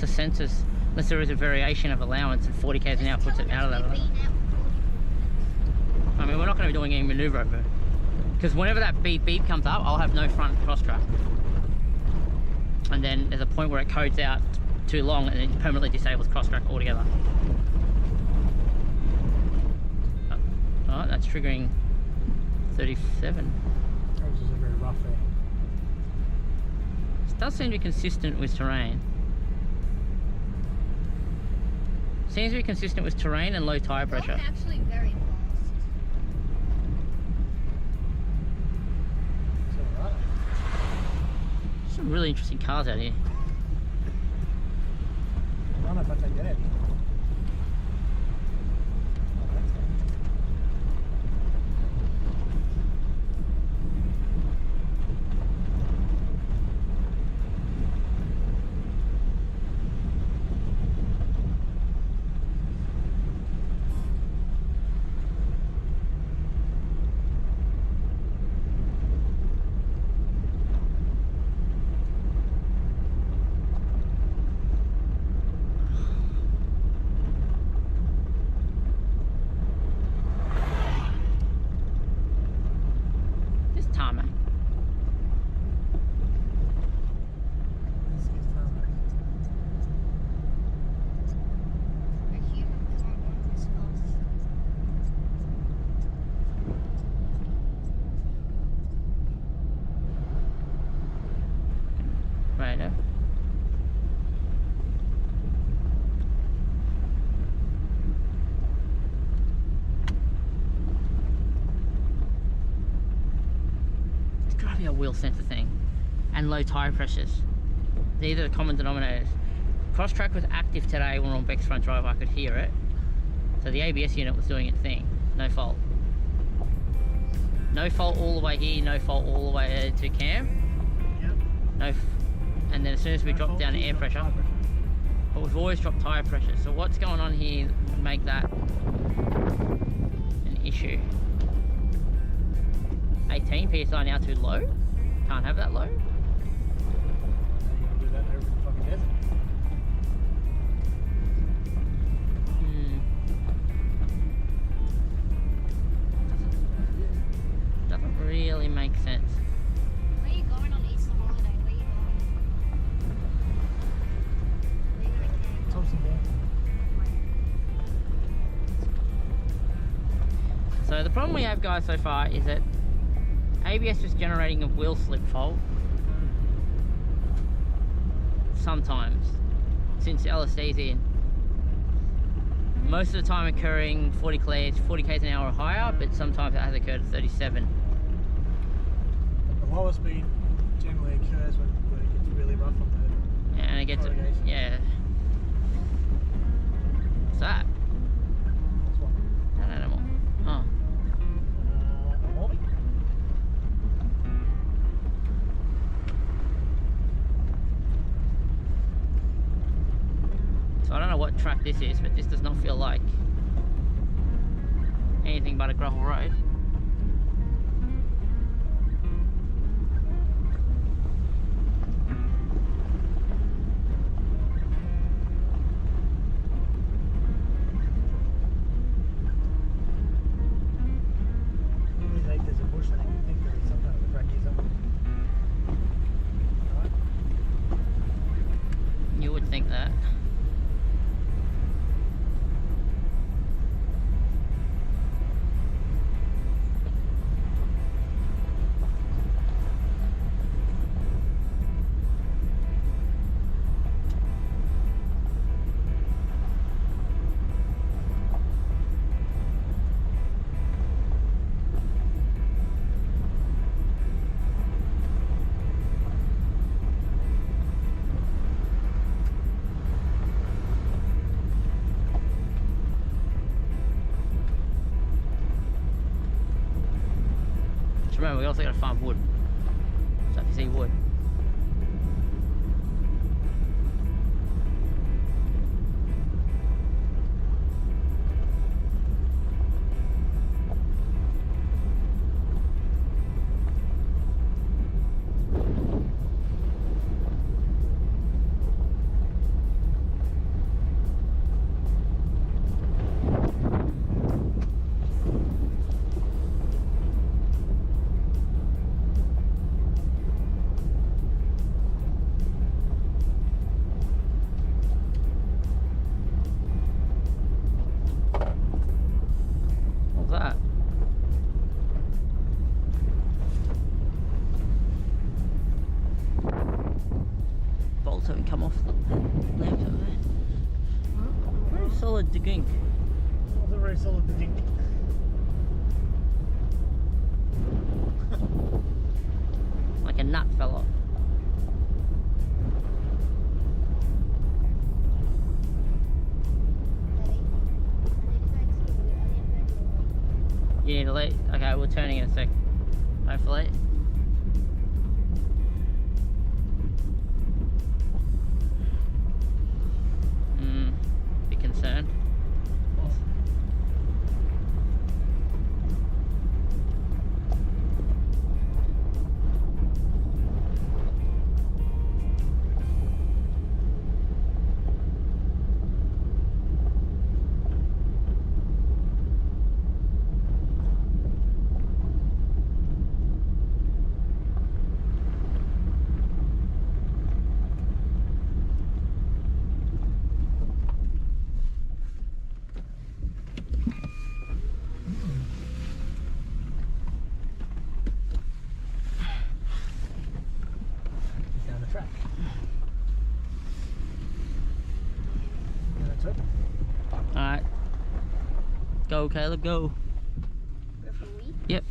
unless the sensors, unless there is a variation of allowance and 40 k's an hour puts it out of that. I mean, we're not going to be doing any manoeuvre over, because whenever that beep beep comes up, I'll have no front cross track, and then there's a point where it codes out too long and it permanently disables cross track altogether. Oh, that's triggering 37. That was just very rough there. It does seem to be consistent with terrain. Seems to be consistent with terrain and low tire pressure. It's actually very fast. It's alright. Some really interesting cars out here. I don't know if I take that out. Wheel sensor thing and low tire pressures. These are the common denominators. Cross track was active today when we're on Beck's front drive. I could hear it, so the ABS unit was doing its thing. No fault. No fault all the way here, no fault all the way to cam. Yep. And then as soon as we drop down air pressure, but we've always dropped tire pressure. So what's going on here to make that an issue? 18 PSI now too low. Can't have that low. How you gonna do that over the fucking desert? Doesn't really make sense. Where are you going on Easter holiday? Where are you going? Where are you going? Thompson Ball. So the problem we have, guys, so far is that ABS is generating a wheel slip fault sometimes since LSD's in. Most of the time occurring 40 k's an hour or higher, but sometimes it has occurred at 37. The lower speed generally occurs when it gets really rough on the And it gets corrugation. yeah. What's that? That's what. An animal. Oh. A wallaby? So I don't know what track this is, but this does not feel like anything but a gravel road. These acres of bush, I think there is some kind of a track here somewhere. Right? You would think that. Remember, we also got to farm wood. So if you see wood. solid dink. Wasn't very solid to dink. Like a nut fell off. You need to let. Okay, we're turning in a sec. Hopefully. Bit concerned. Down the track. Yeah, that's it. Alright. Go, Caleb, go. Yep.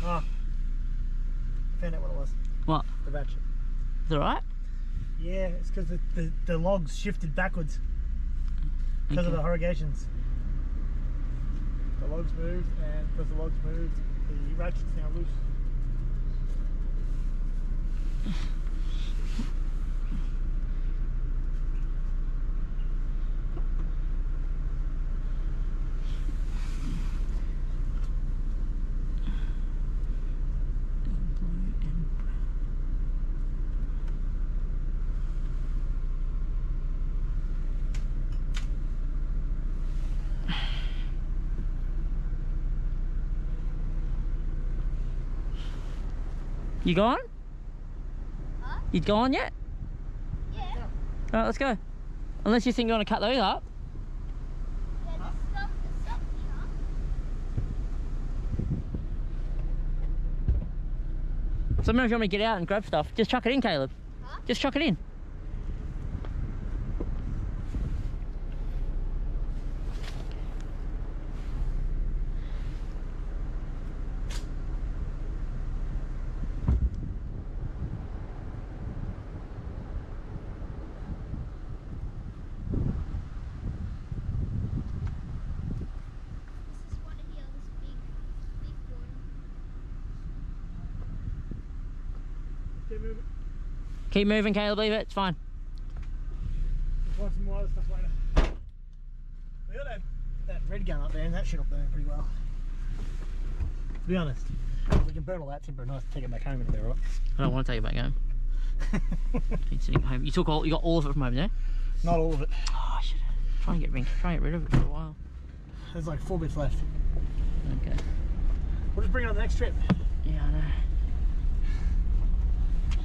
Oh. Found out what it was. What? The ratchet. Is it alright? Yeah, it's because the logs shifted backwards because of the corrugations. The logs moved, and because the logs moved, the ratchet's now loose. You gone? Huh? You gone yet? Yeah. Alright, let's go. Unless you think you want to cut those up. Yeah, the stuff here. Sometimes you want me to get out and grab stuff. Just chuck it in, Caleb. Huh? Just chuck it in. This is one of the others big one. Keep moving. Keep moving, Caleb. Leave it. It's fine. We'll find some more other stuff later. We got that red gun up there, and that shit'll burn pretty well. To be honest, if we can burn all that timber, nice to take it back home if they're right. I don't want to take it back home. It's sitting at home. You got all of it from over there? Not all of it. Oh, I should try and get rid of it for a while. There's like 4 bits left. Okay. We'll just bring it on the next trip. Yeah, I know.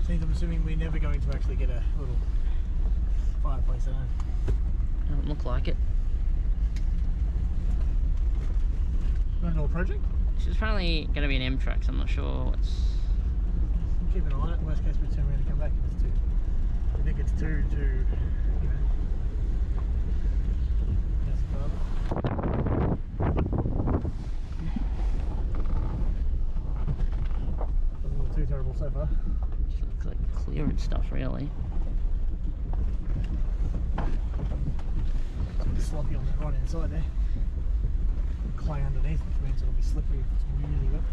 Since I'm assuming we're never going to actually get a little fireplace at home. Doesn't look like it. You want to do a project? This is apparently going to be an M track, so I'm not sure what's. Keep an eye on it. Worst case, we turn around and come back if it's too. I think it's too, you know. That's further. Doesn't look too terrible so far. Just looks like clearance stuff, really. It's a bit sloppy on that right hand side there. Clay underneath, which means it'll be slippery if it's really wet.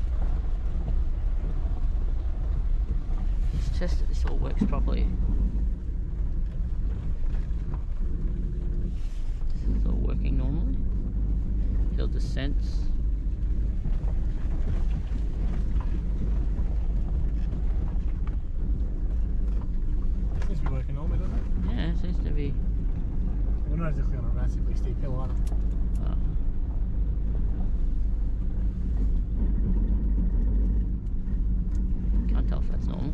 Let's test that this all works properly. This is all working normally. Hill descents. Seems to be working normally, doesn't it? Yeah, it seems to be. We're not exactly on a massively steep hill either. Can't tell if that's normal.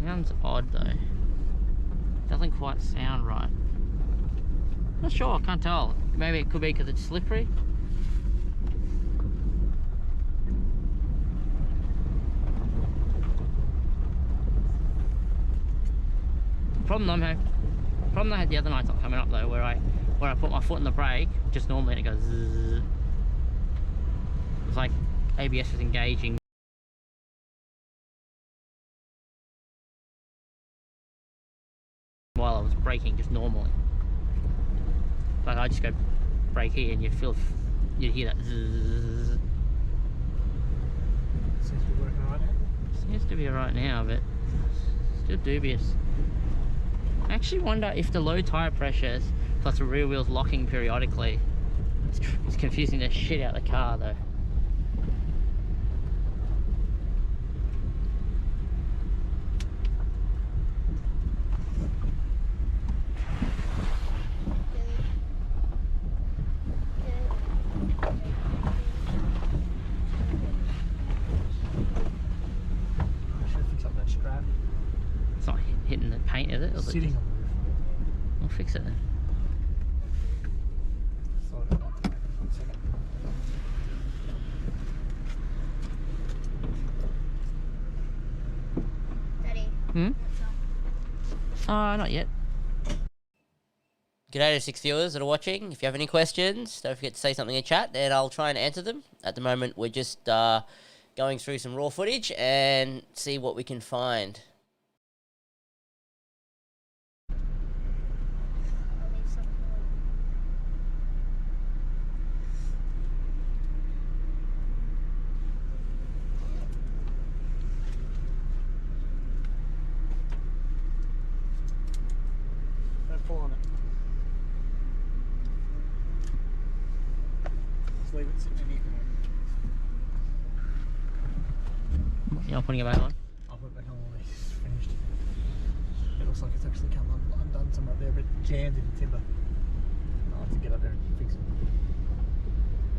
Sounds odd though. Doesn't quite sound right. Not sure, I can't tell. Maybe it could be because it's slippery. Problem I had the other night's not coming up though, where I put my foot in the brake, just normally and it goes zzz. It's like ABS was engaging. While I was braking just normally. Like I just go brake here and you'd hear that zzz. Seems to be working right now. Seems to be alright now, but still dubious. I actually wonder if the low tyre pressures plus the rear wheels locking periodically, it's confusing the shit out of the car though. It's not hitting the paint, is it? Or is it Sitting just... on the roof. We'll fix it then. Sorry about that. 1 second. Daddy. Hmm? What's up? Not yet. G'day to 6 viewers that are watching. If you have any questions, don't forget to say something in chat and I'll try and answer them. At the moment, we're just going through some raw footage and see what we can find. I'll leave some for you. Don't pull on it. Just leave it sitting in here. You're not putting it back on? I'll put it back on when it's finished. It looks like it's actually come undone somewhere up there, but jammed in the timber. I'll have to get up there and fix it.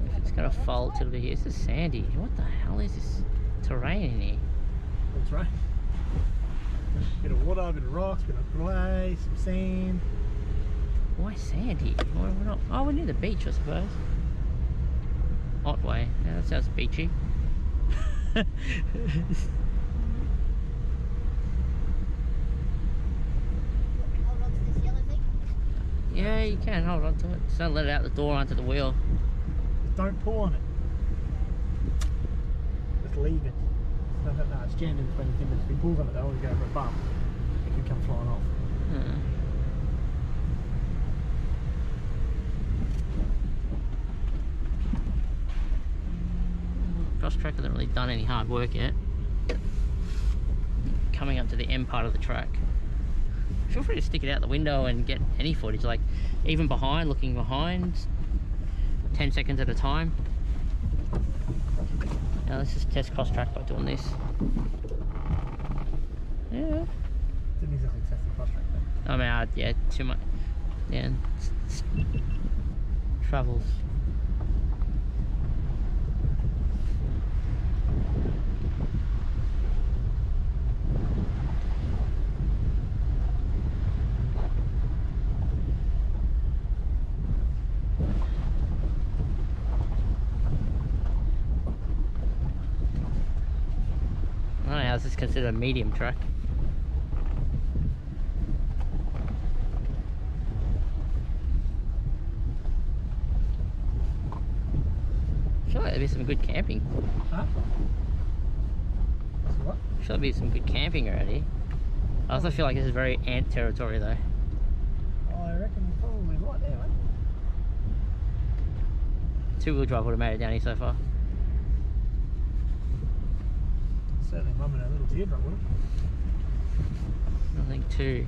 If it's got a fault, it'll be here. This is sandy. What the hell is this terrain in here? That's right. Bit of water, bit of rocks, bit of clay, some sand. Why sandy? Why we're not? Oh, we're near the beach, I suppose. Otway. Yeah, that sounds beachy. Hold on to this yellow thing. Yeah, you can hold on to it. Just don't let it out the door onto the wheel. Just don't pull on it. Just leave it. No, it's jammed in between the timbers. If he pulls on it, they'll always go over a bump. It could come flying off. Cross track hasn't really done any hard work yet. Coming up to the end part of the track. Feel free to stick it out the window and get any footage, like even behind, looking behind, 10 seconds at a time. Now let's just test cross track by doing this. Yeah. Didn't exactly test the cross track though. I mean, yeah, too much. Yeah, travels. I don't know, how's this considered a medium track? I feel like there'd be some good camping. Huh? So what? I feel like there'd be some good camping around here. I also feel like this is very ant territory though. Oh, I reckon you're probably right there, mate. 2-wheel drive would have made it down here so far. Certainly mumming a little teardrop, wouldn't it? Nothing too.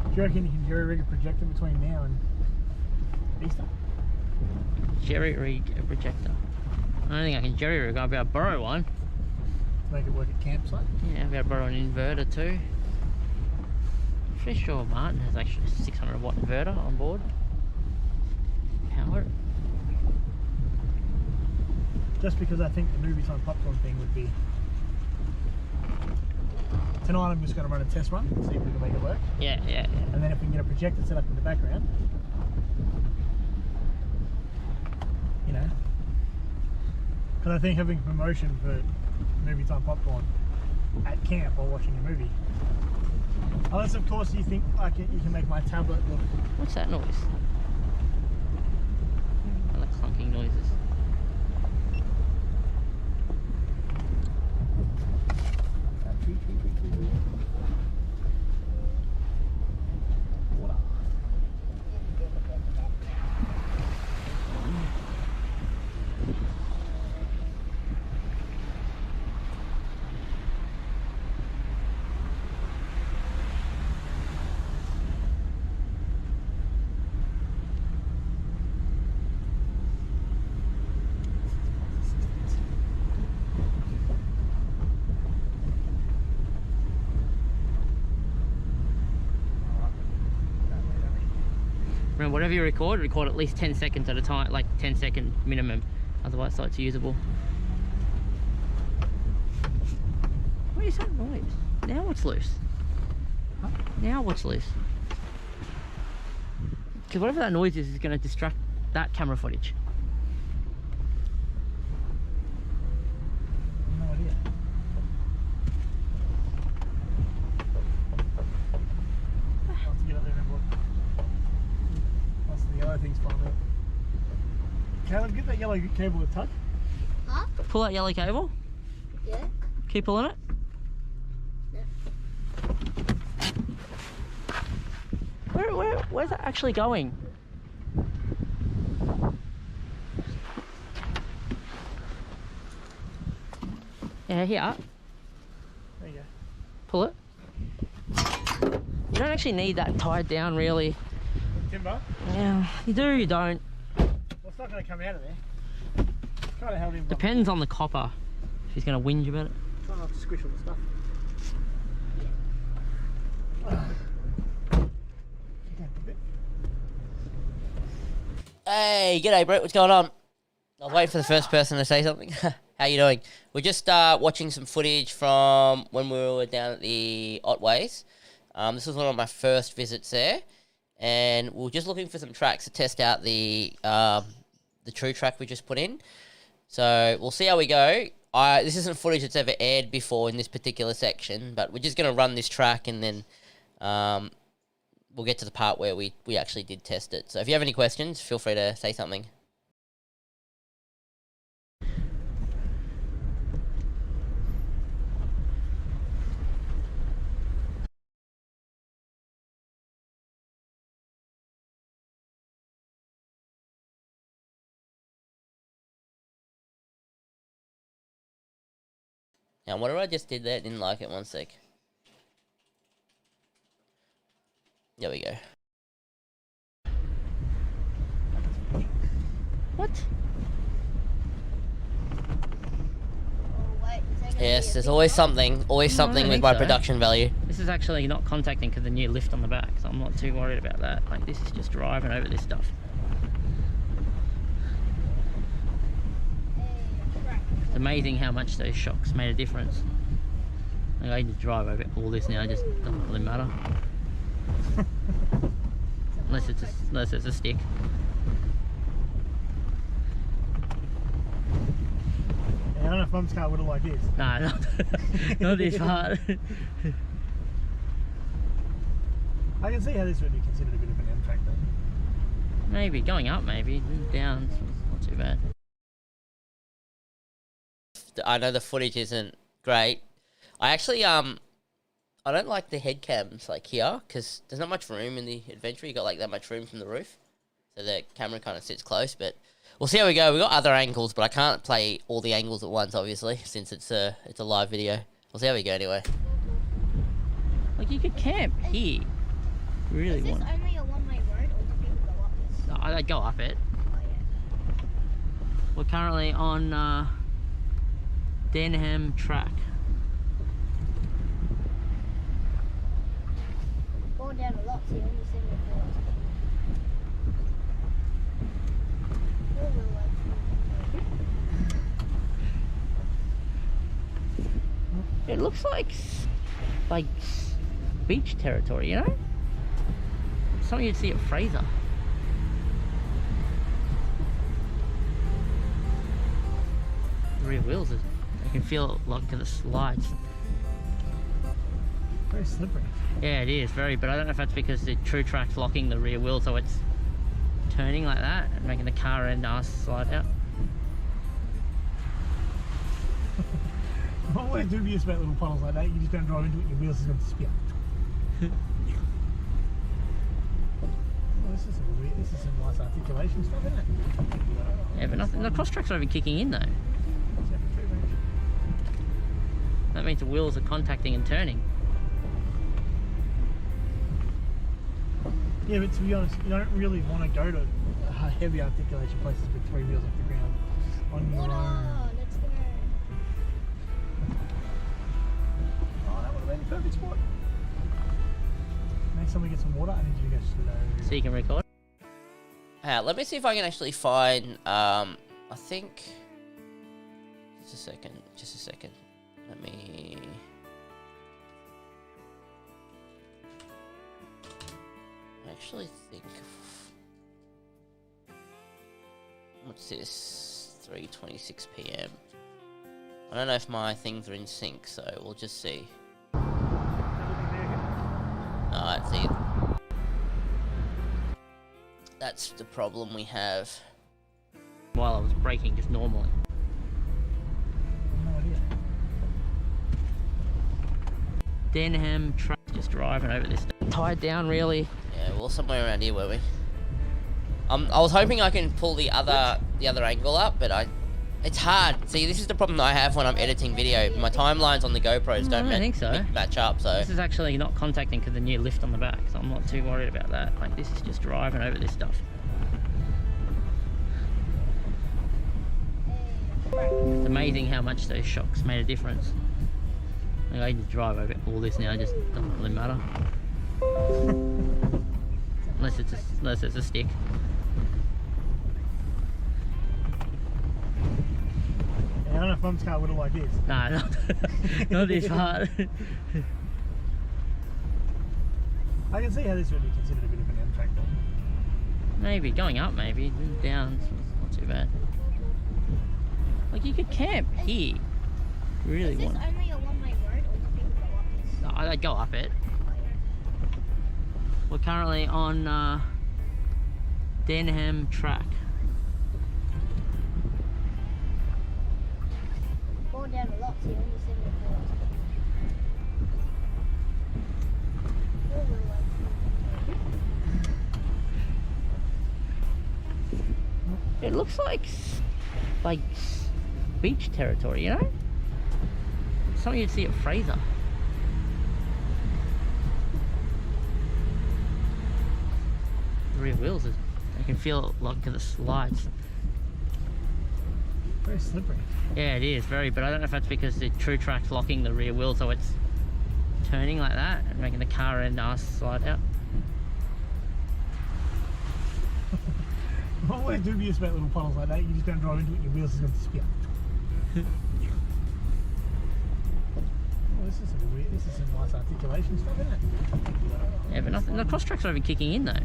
Do you reckon you can jerry rig a projector between now and Easter? Jerry rig a projector. I don't think I can jerry rig. I'll be able to borrow one. Make it work at campsite? Yeah, I'll be able to borrow an inverter too. I'm pretty sure Martin has actually a 600 watt inverter on board. Power. just because I think the movie time popcorn thing would be. Tonight I'm just going to run a test run, see if we can make it work. Yeah. And then if we can get a projector set up in the background, you know, because I think having promotion for movie time popcorn at camp while watching a movie, unless of course you think like you can make my tablet look. What's that noise? I like clunking noises. Water. Remember, whatever you record at least 10 seconds at a time, like 10-second minimum, otherwise so it's usable. What is that noise? Now what's loose? Huh? Now what's loose? Because whatever that noise is going to distract that camera footage. No idea. I'll have to get up there and have a look. That's the yellow thing's fine out. Caleb, get that yellow cable with tuck. Huh? Pull that yellow cable. Yeah. Keep pulling it. Yeah. Where's that actually going? Yeah, here. There you go. Pull it. You don't actually need that tied down, really. Timber? Yeah, you do, you don't. Well, it's not going to come out of there. Kind of held in. Depends on the copper. If he's going to whinge about it. Try not to squish all the stuff. Hey, g'day Brett, what's going on? I'll wait for the first person to say something. How you doing? We're just watching some footage from when we were down at the Otways. This was one of my first visits there, and we were just looking for some tracks to test out the true track we just put in. So we'll see how we go. This isn't footage that's ever aired before in this particular section, but we're just going to run this track and then we'll get to the part where we actually did test it. So if you have any questions, feel free to say something. Now, whatever I just did there, didn't like it. One sec. There we go. What? Oh, wait, is that gonna Yes, be a there's big always one? something I with don't my think so. production value. This is actually not contacting because the new lift on the back, so I'm not too worried about that. Like, this is just driving over this stuff. It's amazing how much those shocks made a difference. Like, I just drive over all this now, it just doesn't really matter. unless it's a stick. Yeah, I don't know if Mum's car would have like this. No, not this part. I can see how this would be considered a bit of an M track though. Maybe going up, maybe down. It's not too bad. I know the footage isn't great. I actually I don't like the head cams like here because there's not much room in the Adventure. You got like that much room from the roof, so the camera kind of sits close. But we'll see how we go. We got other angles, but I can't play all the angles at once, obviously, since it's a live video. We'll see how we go anyway. Like, you could camp here. Really Is this want. only a one-way road, or do people go up this? No, I'd go up it. Oh, yeah. We're currently on Denham track. Going down a lot, so you only see me before. It looks like beach territory, you know? Something you'd see at Fraser. The rear wheels, I can feel it locked to the slides. Very slippery. Yeah, it is very, but I don't know if that's because the true track's locking the rear wheel, so it's turning like that and making the car and ass slide out. I'm always dubious about little puddles like that. You just don't drive into it, your wheels is going to spin. Well, this is some nice articulation stuff, isn't it? Yeah, but nothing. The cross tracks are even kicking in though. That means the wheels are contacting and turning. Yeah, but to be honest, you don't really want to go to heavy articulation places with 3 wheels off the ground on your own. Let's go. Oh, that would have been the perfect spot. Next time we get some water, I need you to go slow. So you can record. Let me see if I can actually find, I think, just a second, let me, I actually think, what's this, 3:26 PM, I don't know if my things are in sync, so we'll just see. Alright, see, that's the problem we have. While I was braking just normally. No idea. Denham truck just driving over this. Tied down really. Yeah, well, somewhere around here, were we? I was hoping I can pull the other angle up, but it's hard. See, this is the problem that I have when I'm editing video. My timelines on the GoPros don't match up. So this is actually not contacting because the new lift on the back, so I'm not too worried about that. Like, this is just driving over this stuff. It's amazing how much those shocks made a difference. Like, I can just drive over all this now, it just doesn't really matter. unless it's a stick. Yeah, I don't know if Mum's car would have like this. No, not this part. I can see how this would be considered a bit of an M tractor. Maybe going up, maybe down. It's not too bad. Like, you could camp here. Really Is this want. only a one-way road, or do people go up this? No, I'd go up it. We're currently on Denham track. Going down a lot here when you see me before. It looks like beach territory, you know? Something you'd see at Fraser. The rear wheels, I can feel it locked to the slides. Very slippery. Yeah, it is very, but I don't know if that's because the true track's locking the rear wheel, so it's turning like that and making the car and ass slide out. I'm always dubious about little puddles like that. You just don't drive into it, your wheels is going to spin. Well, this is some nice articulation stuff, isn't it? Yeah, but nothing. The cross tracks are even kicking in though.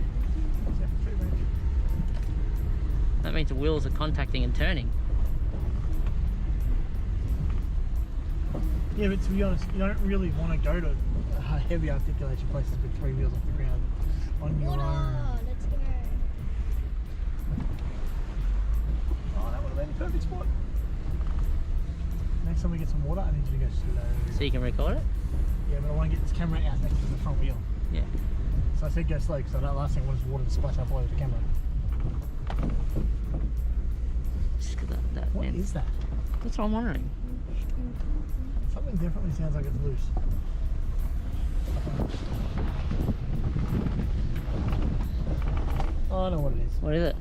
That means the wheels are contacting and turning. Yeah, but to be honest, you don't really want to go to heavy articulation places with 3 wheels off the ground on your own. Let's go. Oh, that would have been the perfect spot. Next time we get some water, I need you to go slow. So you can record it? Yeah, but I want to get this camera out next to the front wheel. Yeah. So I said go slow because that last thing was water to splash up all over the camera. Just 'cause that What man. is that? That's what I'm wondering. Something definitely sounds like it's loose. Oh, I know what it is. What is it?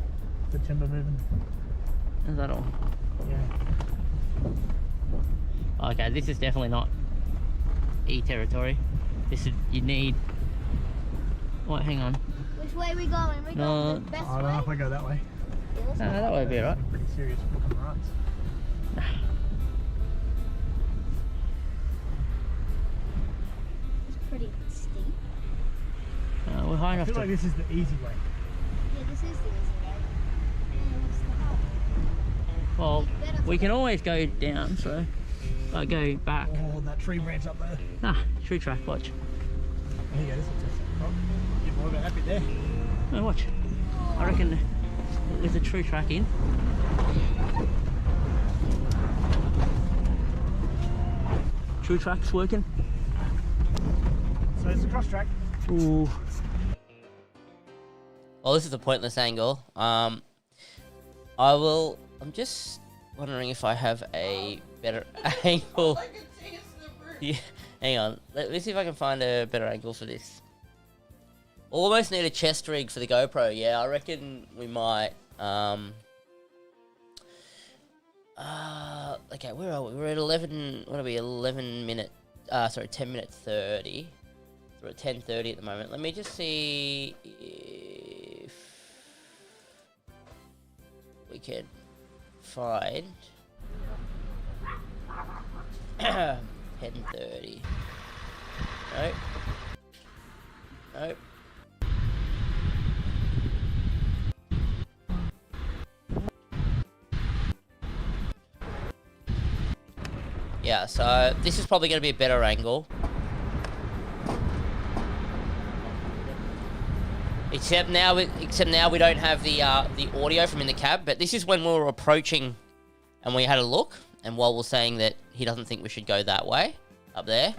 The timber moving. Is that all? Yeah. Okay, this is definitely not E territory. This is, you need. What? Hang on. Which way are we going? We No. going the best I don't know if way? I go that way. Yeah, let's No, go. that would be alright. Pretty serious looking runs. high I enough feel to... like this is the easy way. Yeah, this is the easy way. And what's the hard way? Well, we can always go down, so... go back. Oh, that tree branch up there. Ah, tree track, watch. Oh, here you go, this looks like get more about that bit there. Oh, watch. I reckon with the tree track in. True track's working. So it's a cross track. Ooh. Well, this is a pointless angle. I'm just wondering if I have a better angle. Yeah, hang on. Let me see if I can find a better angle for this. Almost need a chest rig for the GoPro. Yeah, I reckon we might. Okay, where are we? We're at 11. What are we? 11 minute. 10 minutes 30. We're at 10:30 at the moment. Let me just see if we can find 10:30. Nope. Nope. Yeah, so this is probably going to be a better angle. Except now we don't have the audio from in the cab, but this is when we were approaching and we had a look, and Wal was saying that he doesn't think we should go that way, up there.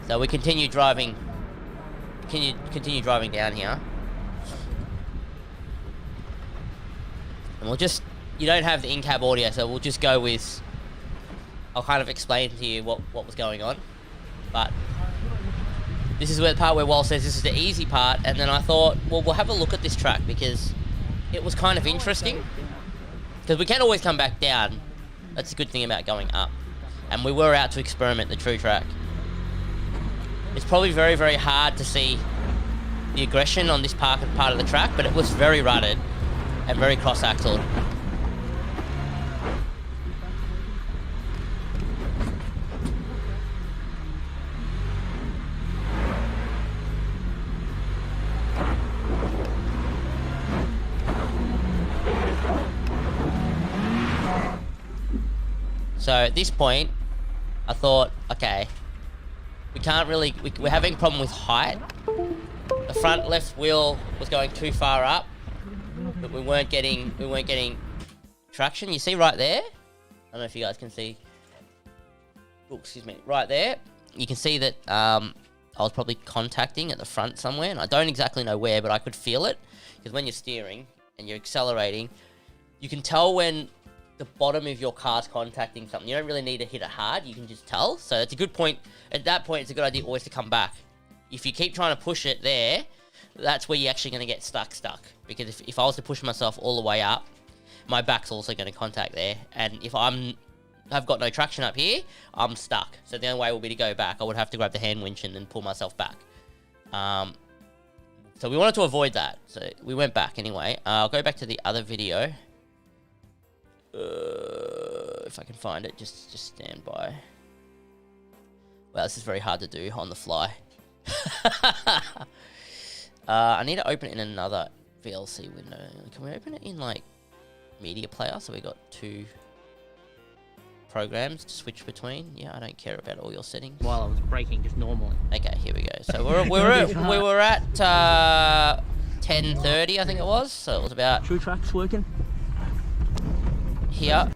So we continue driving down here. And we'll just, you don't have the in-cab audio, so we'll just go with, I'll kind of explain to you what was going on. But this is where the part where Wal says this is the easy part, and then I thought, well, we'll have a look at this track because it was kind of interesting. Because we can always come back down. That's a good thing about going up. And we were out to experiment the true track. It's probably very, very hard to see the aggression on this part of the track, but it was very rutted and very cross-axled. So at this point, I thought, okay, we can't really, we're having a problem with height. The front left wheel was going too far up, but we weren't getting traction. You see right there? I don't know if you guys can see. Oh, excuse me. Right there, you can see that I was probably contacting at the front somewhere, and I don't exactly know where, but I could feel it. Because when you're steering and you're accelerating, you can tell when the bottom of your car's contacting something. You don't really need to hit it hard, you can just tell. So it's a good point. At that point, it's a good idea always to come back. If you keep trying to push it there, that's where you're actually going to get stuck. Because if I was to push myself all the way up, my back's also going to contact there. And if I've got no traction up here, I'm stuck. So the only way will be to go back. I would have to grab the hand winch and then pull myself back. So we wanted to avoid that. So we went back anyway. I'll go back to the other video. If I can find it, just stand by. Wow, this is very hard to do on the fly. I need to open it in another VLC window. Can we open it in like media player so we got two programs to switch between? Yeah, I don't care about all your settings. While I was braking just normally. Okay, here we go. So we were at 10:30, I think it was. So it was about True track's working. here.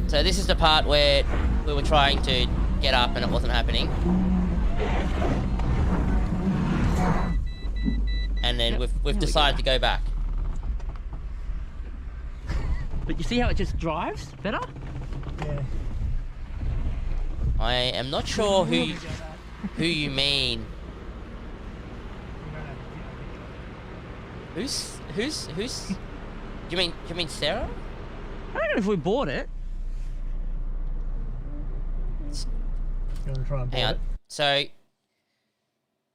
So this is the part where we were trying to get up and it wasn't happening. And then we've decided to go back. But you see how it just drives better? Yeah. I am not sure who you mean. Who's do you mean Sarah? I don't know if we bought it. You want to try and Hang on. it? So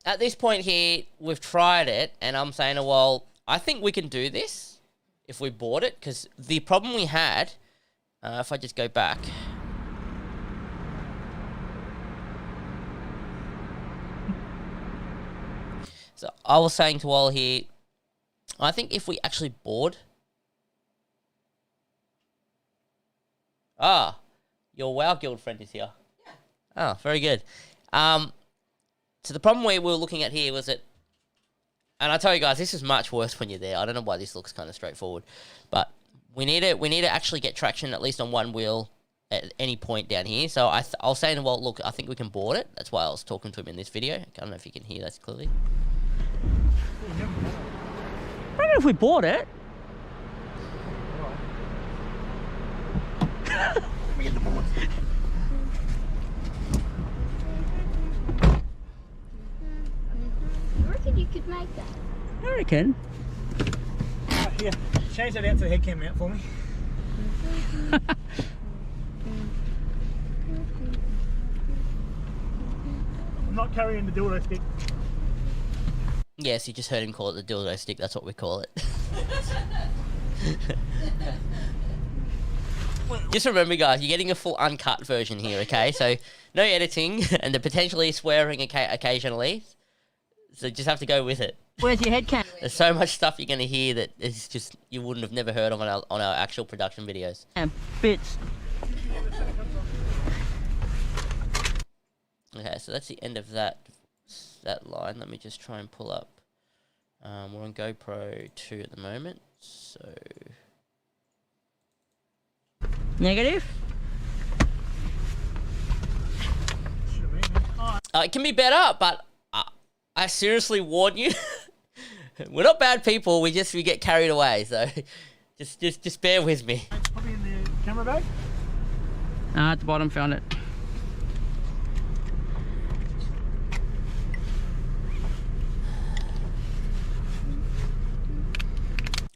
at this point here, we've tried it, and I'm saying, well, I think we can do this if we bought it, because the problem we had, if I just go back. So I was saying to Wall here, I think if we actually board... Ah, your WoW Guild friend is here. Yeah. Oh, very good. So the problem we were looking at here was that, and I tell you guys, this is much worse when you're there. I don't know why this looks kind of straightforward, but we need to actually get traction at least on one wheel at any point down here. So I was saying to Walt, look, I think we can board it. That's why I was talking to him in this video. I don't know if you can hear that clearly. I don't know if we bought it. Let me get the board. I reckon you could make that. I reckon. Here, change that out to the head cam mount for me. I'm not carrying the dildo stick. Yes, you just heard him call it the dildo stick. That's what we call it. Just remember, guys, you're getting a full uncut version here, okay? So, no editing, and the potentially swearing occasionally. So just have to go with it. Where's your head cam? There's so much stuff you're going to hear that is just you wouldn't have never heard of on our actual production videos. Bits. Okay, so that's the end of that line. Let me just try and pull up. We're on GoPro 2 at the moment, so... Negative? It can be better, but I seriously warn you. We're not bad people. We get carried away. So just bear with me. Probably in the camera bag. At the bottom, found it.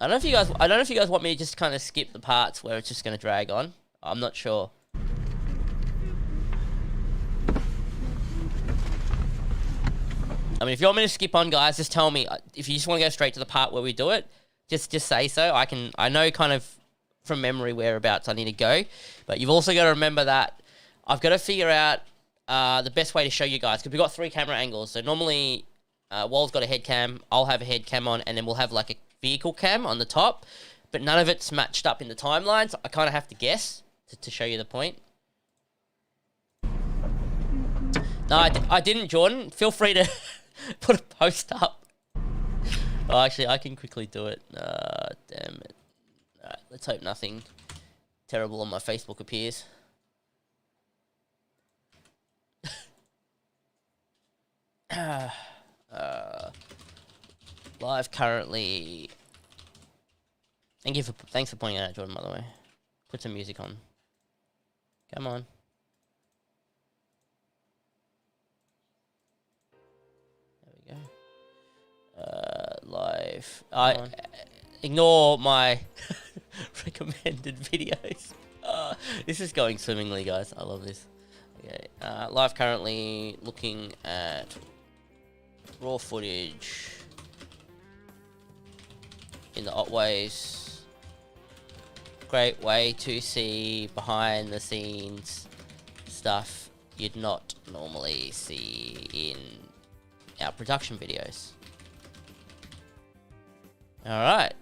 I don't know if you guys want me to just kind of skip the parts where it's just going to drag on. I'm not sure. I mean, if you want me to skip on, guys, just tell me. If you just want to go straight to the part where we do it, just say so. I know kind of from memory whereabouts I need to go, but you've also got to remember that I've got to figure out the best way to show you guys, because we've got 3 camera angles. So normally, Wall's got a head cam, I'll have a head cam on, and then we'll have like a vehicle cam on the top, but none of it's matched up in the timeline, so I kind of have to guess to show you the point. No, I didn't, Jordan. Feel free to put a post up. Oh, actually, I can quickly do it. Damn it. Alright, let's hope nothing terrible on my Facebook appears. Live currently... Thanks for pointing out, Jordan, by the way. Put some music on. Come on. There we go. Live. Ignore my recommended videos. This is going swimmingly, guys. I love this. Okay. Live currently looking at raw footage in the Otways. Great way to see behind the scenes stuff you'd not normally see in our production videos. Alright,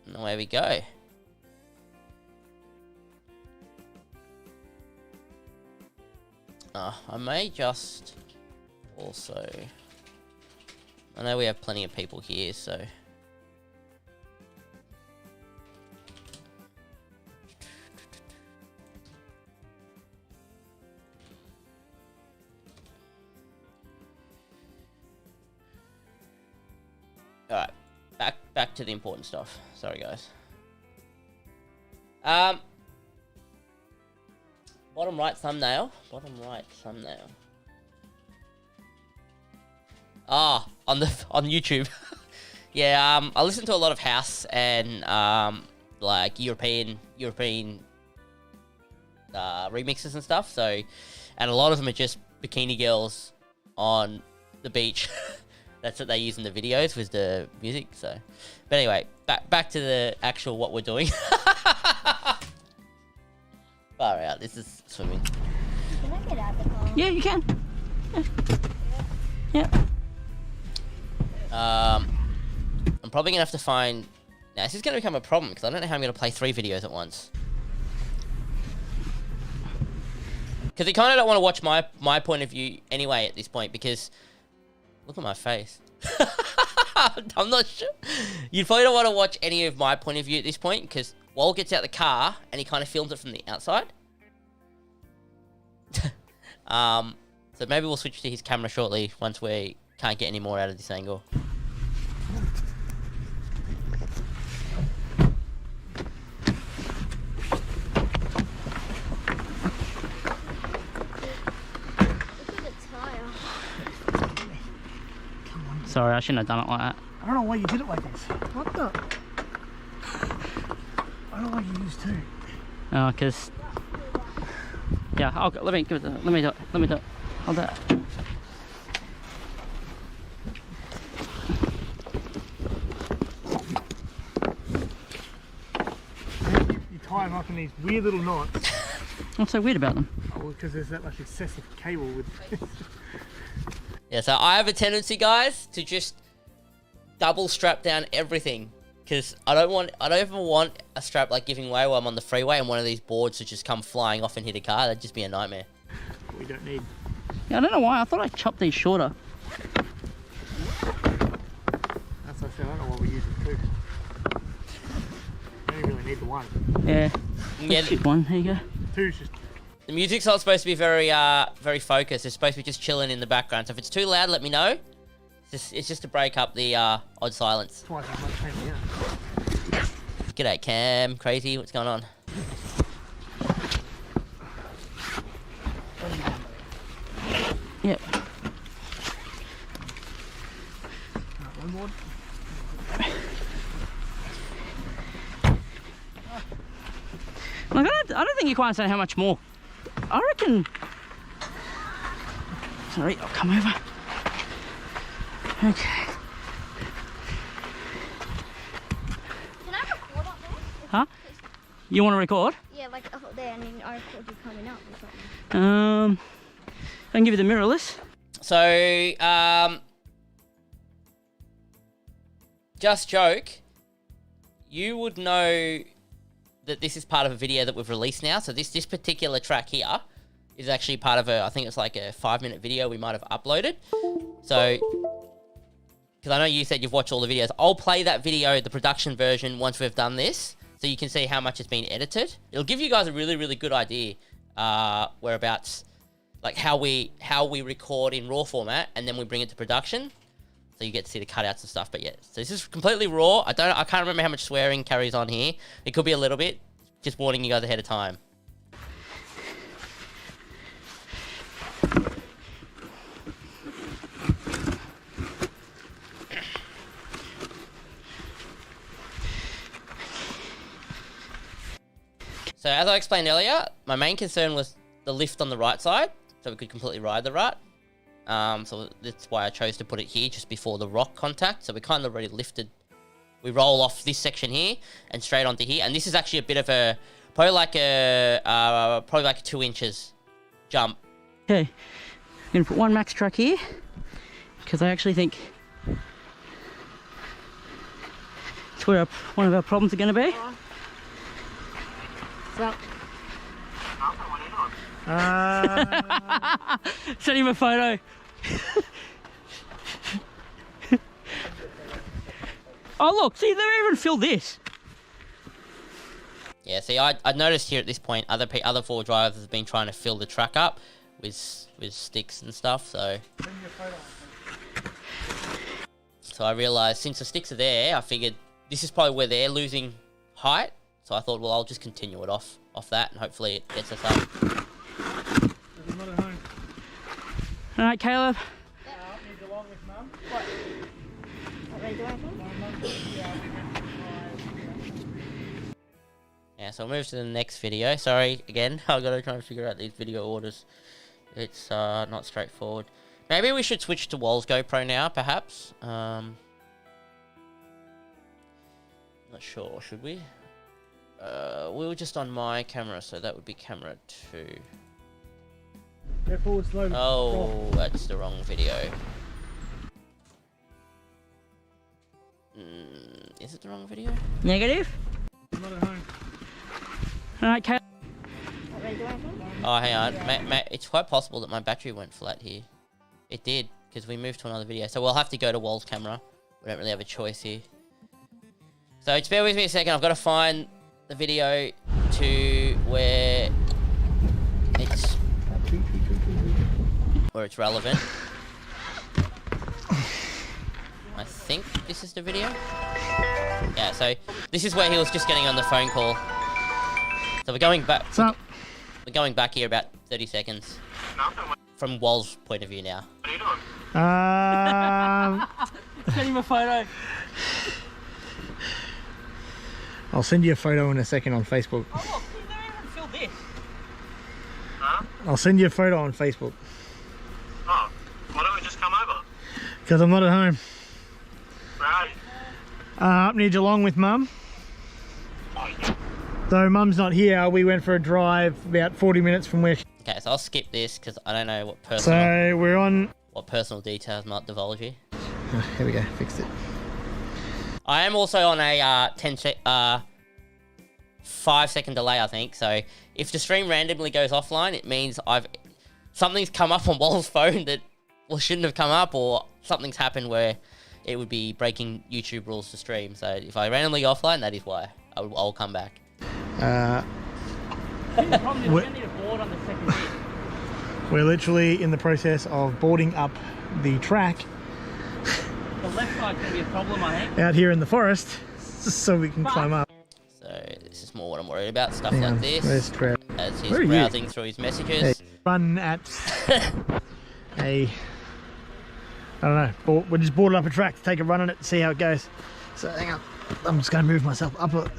and away we go. I may just also... I know we have plenty of people here, so... Alright, back to the important stuff. Sorry, guys. Bottom right thumbnail. Bottom right thumbnail. Ah, on YouTube. Yeah, I listen to a lot of house and like European remixes and stuff. So, and a lot of them are just bikini girls on the beach. That's what they use in the videos with the music. So, but anyway, back to the actual what we're doing. Far out. This is swimming. Can I get out the car? Yeah, you can. Yeah. I'm probably gonna have to find. Now this is gonna become a problem because I don't know how I'm gonna play 3 videos at once. Because you kind of don't want to watch my point of view anyway at this point because look at my face. I'm not sure. You probably don't want to watch any of my point of view at this point because Wal gets out the car and he kind of films it from the outside. So maybe we'll switch to his camera shortly once we can't get any more out of this angle. Sorry, I shouldn't have done it like that. I don't know why you did it like this. What the? I don't know why you used 2. Oh, because... Yeah, let me do it. Let me do it. I'll do it. You tie them up in these weird little knots. What's so weird about them? Oh, because there's that much excessive cable with this. Yeah, so I have a tendency, guys, to just double strap down everything because I don't ever want a strap like giving way while I'm on the freeway and one of these boards to just come flying off and hit a car. That'd just be a nightmare. We don't need. Yeah, I don't know why. I thought I chopped these shorter. That's what I said. I don't know why we use it 2. You don't really need the 1. Yeah. Yeah. Shit, 1. Here you go. 2's just. The music's not supposed to be very focused. It's supposed to be just chilling in the background. So if it's too loud, let me know. It's just to break up the odd silence. Twice as much pain in the ass. G'day, Cam. Crazy. What's going on? Yep. One more. Like, I don't think you quite understand how much more. I reckon... Sorry, I'll come over. Okay. Can I record up there? Huh? You want to record? Yeah, like up there, and then I record you coming up or something. I can give you the mirrorless. So, just joke. You would know that this is part of a video that we've released now. So this particular track here is actually part of I think it's like a 5-minute video we might have uploaded. So, because I know you said you've watched all the videos, I'll play that video, the production version, once we've done this, so you can see how much it's been edited. It'll give you guys a really, really good idea whereabouts, like how we record in RAW format, and then we bring it to production. So you get to see the cutouts and stuff, but yeah. So this is completely raw. I can't remember how much swearing carries on here. It could be a little bit. Just warning you guys ahead of time. So as I explained earlier, my main concern was the lift on the right side, so we could completely ride the rut. So that's why I chose to put it here just before the rock contact. So we kind of already lifted. We roll off this section here and straight onto here. And this is actually a bit of a, probably like a 2 inches jump. Okay, I'm gonna put one max truck here because I actually think it's where one of our problems are gonna be. So, Send him a photo. Oh look, see, they even filled this. Yeah, see, I noticed here at this point, other 4 drivers have been trying to fill the track up with sticks and stuff. So I realised since the sticks are there, I figured this is probably where they're losing height. So I thought, well, I'll just continue it off that, and hopefully it gets us up. All right, Caleb. Yeah, so we'll move to the next video. Sorry, again, I've got to try and figure out these video orders. It's not straightforward. Maybe we should switch to Wal's GoPro now, perhaps. Not sure, should we? We were just on my camera, so that would be camera 2. Go forward slowly. Oh, that's the wrong video. Is it the wrong video? Negative? I'm not at home. Alright, Caleb. Oh, hang on. It's quite possible that my battery went flat here. It did, because we moved to another video. So we'll have to go to Wall's camera. We don't really have a choice here. So just bear with me a second. I've got to find the video to where it's relevant. I think this is the video. Yeah, so this is where he was just getting on the phone call. So we're going back. What's up? We're going back here about 30 seconds. From Wall's point of view now. What are you doing? Send him a photo. I'll send you a photo in a second on Facebook. Oh, look, you don't even feel this. Huh? I'll send you a photo on Facebook. Oh, why don't we just come over? Because I'm not at home. Where are you? Up near Geelong with Mum. Oh, yeah. Though Mum's not here, we went for a drive about 40 minutes from where. Okay, so I'll skip this because I don't know what So we're on. what personal details might divulge you. Oh, here we go, fixed it. I am also on a 5-second delay, I think. So if the stream randomly goes offline, it means something's come up on Wall's phone that shouldn't have come up, or something's happened where it would be breaking YouTube rules to stream. So if I randomly go offline, that is why I'll come back. The problem is we're going to need a board on the second bit. We're literally in the process of boarding up the track The left side's going to be a problem, I think. out here in the forest so we can climb up. So this is more what I'm worried about, stuff Hang on, like this. where's Trev? As he's Where are you? browsing through his messages. Hey, run at I don't know, we're just boarding up a track to take a run on it and see how it goes. So hang on, I'm just going to move myself up a...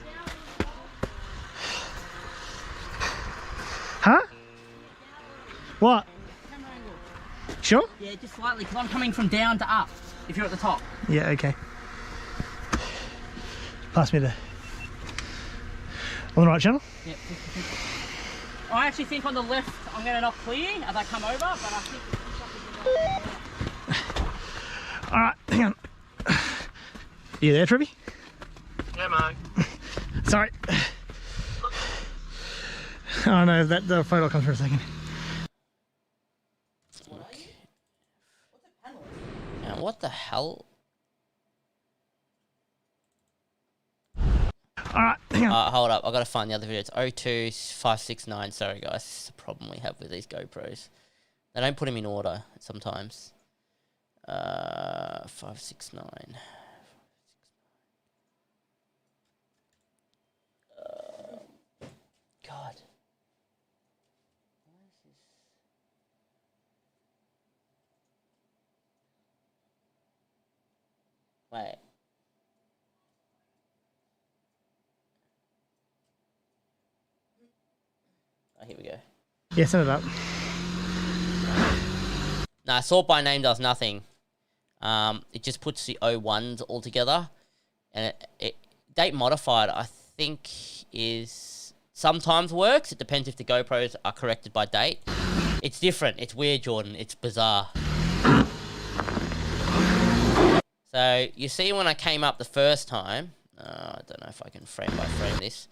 Huh? What? Camera angle. Sure? Yeah, just slightly, because I'm coming from down to up, if you're at the top. Yeah, okay. Pass me the... On the right channel? Yeah, I actually think on the left I'm going to knock clear as I come over, but I think it's Alright, hang on. You there, Trevi? Yeah, mate. Sorry. Oh no, the photo will come for a second. Now, what the hell? Alright, hang on. Hold up, I've got to find the other video. It's 02569. Sorry, guys. This is the problem we have with these GoPros. They don't put them in order sometimes. 569. God. Wait. Oh, here we go. Yeah, send it up. Nah, sort by name does nothing. It just puts the O1s all together. And it date modified, I think, is sometimes works. It depends if the GoPros are corrected by date. It's different. It's weird, Jordan. It's bizarre. So, you see when I came up the first time, I don't know if I can frame by frame this.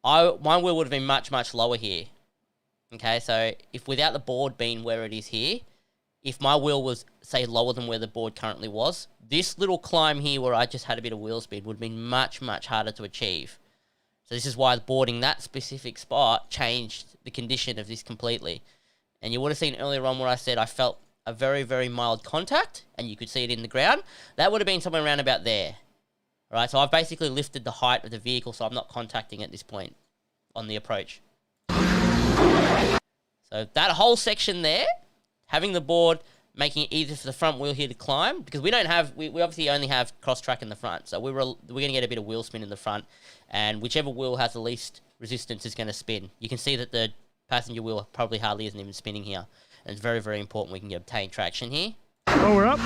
My wheel would have been much, much lower here. Okay, so if without the board being where it is here, if my wheel was, say, lower than where the board currently was, this little climb here where I just had a bit of wheel speed would have been much, much harder to achieve. So this is why boarding that specific spot changed the condition of this completely. And you would have seen earlier on where I said I felt a very, very mild contact, and you could see it in the ground. That would have been somewhere around about there. All right, so I've basically lifted the height of the vehicle, so I'm not contacting at this point on the approach. So that whole section there, having the board making it easier for the front wheel here to climb, because we don't have, we obviously only have cross track in the front, so we're going to get a bit of wheel spin in the front, and whichever wheel has the least resistance is going to spin. You can see that the passenger wheel probably hardly isn't even spinning here, and it's very, very important we can obtain traction here. Oh, we're up.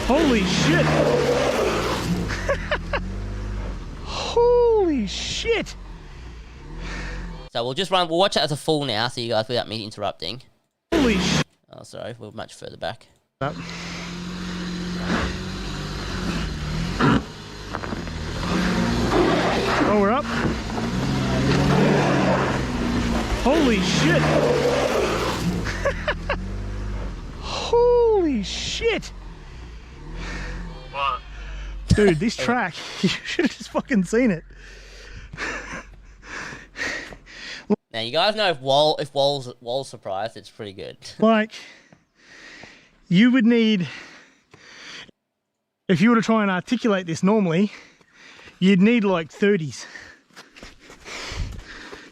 Holy shit. Holy shit. So we'll watch it as a full now, so you guys, without me interrupting. Holy shit. Oh, sorry, we're much further back. Up. Oh, we're up. Holy shit. Holy shit. What? Dude, this track, you should have just fucking seen it. Now you guys know if Wall's surprised, it's pretty good. Like, you would need, if you were to try and articulate this normally, you'd need like 30s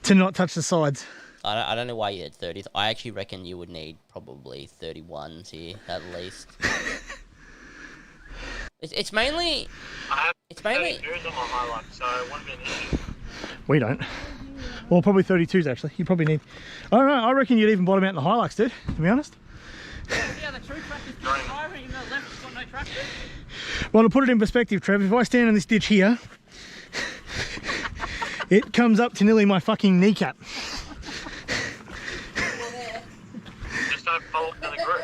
to not touch the sides. I don't know why you had 30s. I actually reckon you would need probably 31s here at least. It's mainly. It's mainly 32s on my highlight, so it wouldn't be an issue. We don't. Well, probably 32s actually. You probably need. I don't know. I reckon you'd even bottom out in the Hilux, dude. To be honest. Yeah, the true track is higher, even though left has got no traction. Well, to put it in perspective, Trev, if I stand on this ditch here, it comes up to nearly my fucking kneecap. Just don't fall in the group.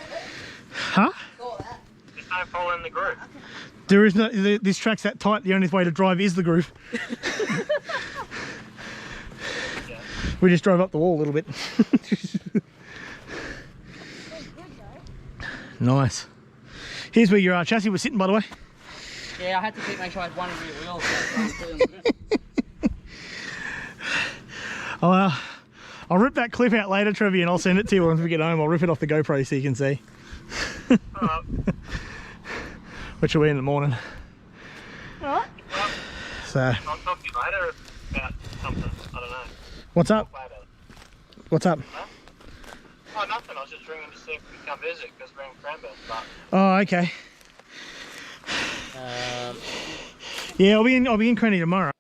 Huh? Just don't fall in the group. There is no. This track's that tight. The only way to drive is the groove. Yeah. We just drove up the wall a little bit. Nice. Here's where your chassis was sitting, by the way. Yeah, I had to make sure I had one rear wheel. I'll rip that clip out later, Trevi, and I'll send it to you once we get home. I'll rip it off the GoPro so you can see. Which will be in the morning. What? So, I'll talk to you later about something. I don't know. what's up? Later. What's up? Oh, nothing. I was just ringing to see if we can come visit because we're in Cranbourne. But Oh, okay. Yeah, I'll be in Cranny tomorrow.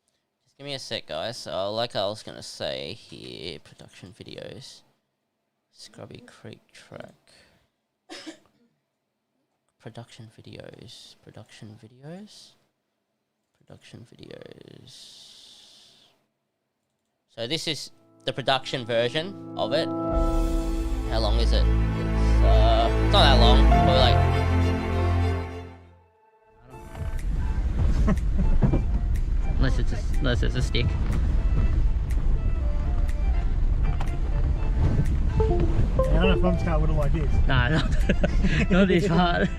Just give me a sec, guys. So, like I was gonna say here, production videos, Scrubby Creek track, production videos. So this is the production version of it. How long is it? It's not that long. Probably like. Unless it's a stick. I don't know if Mum's car would have liked this. Nah, not this part.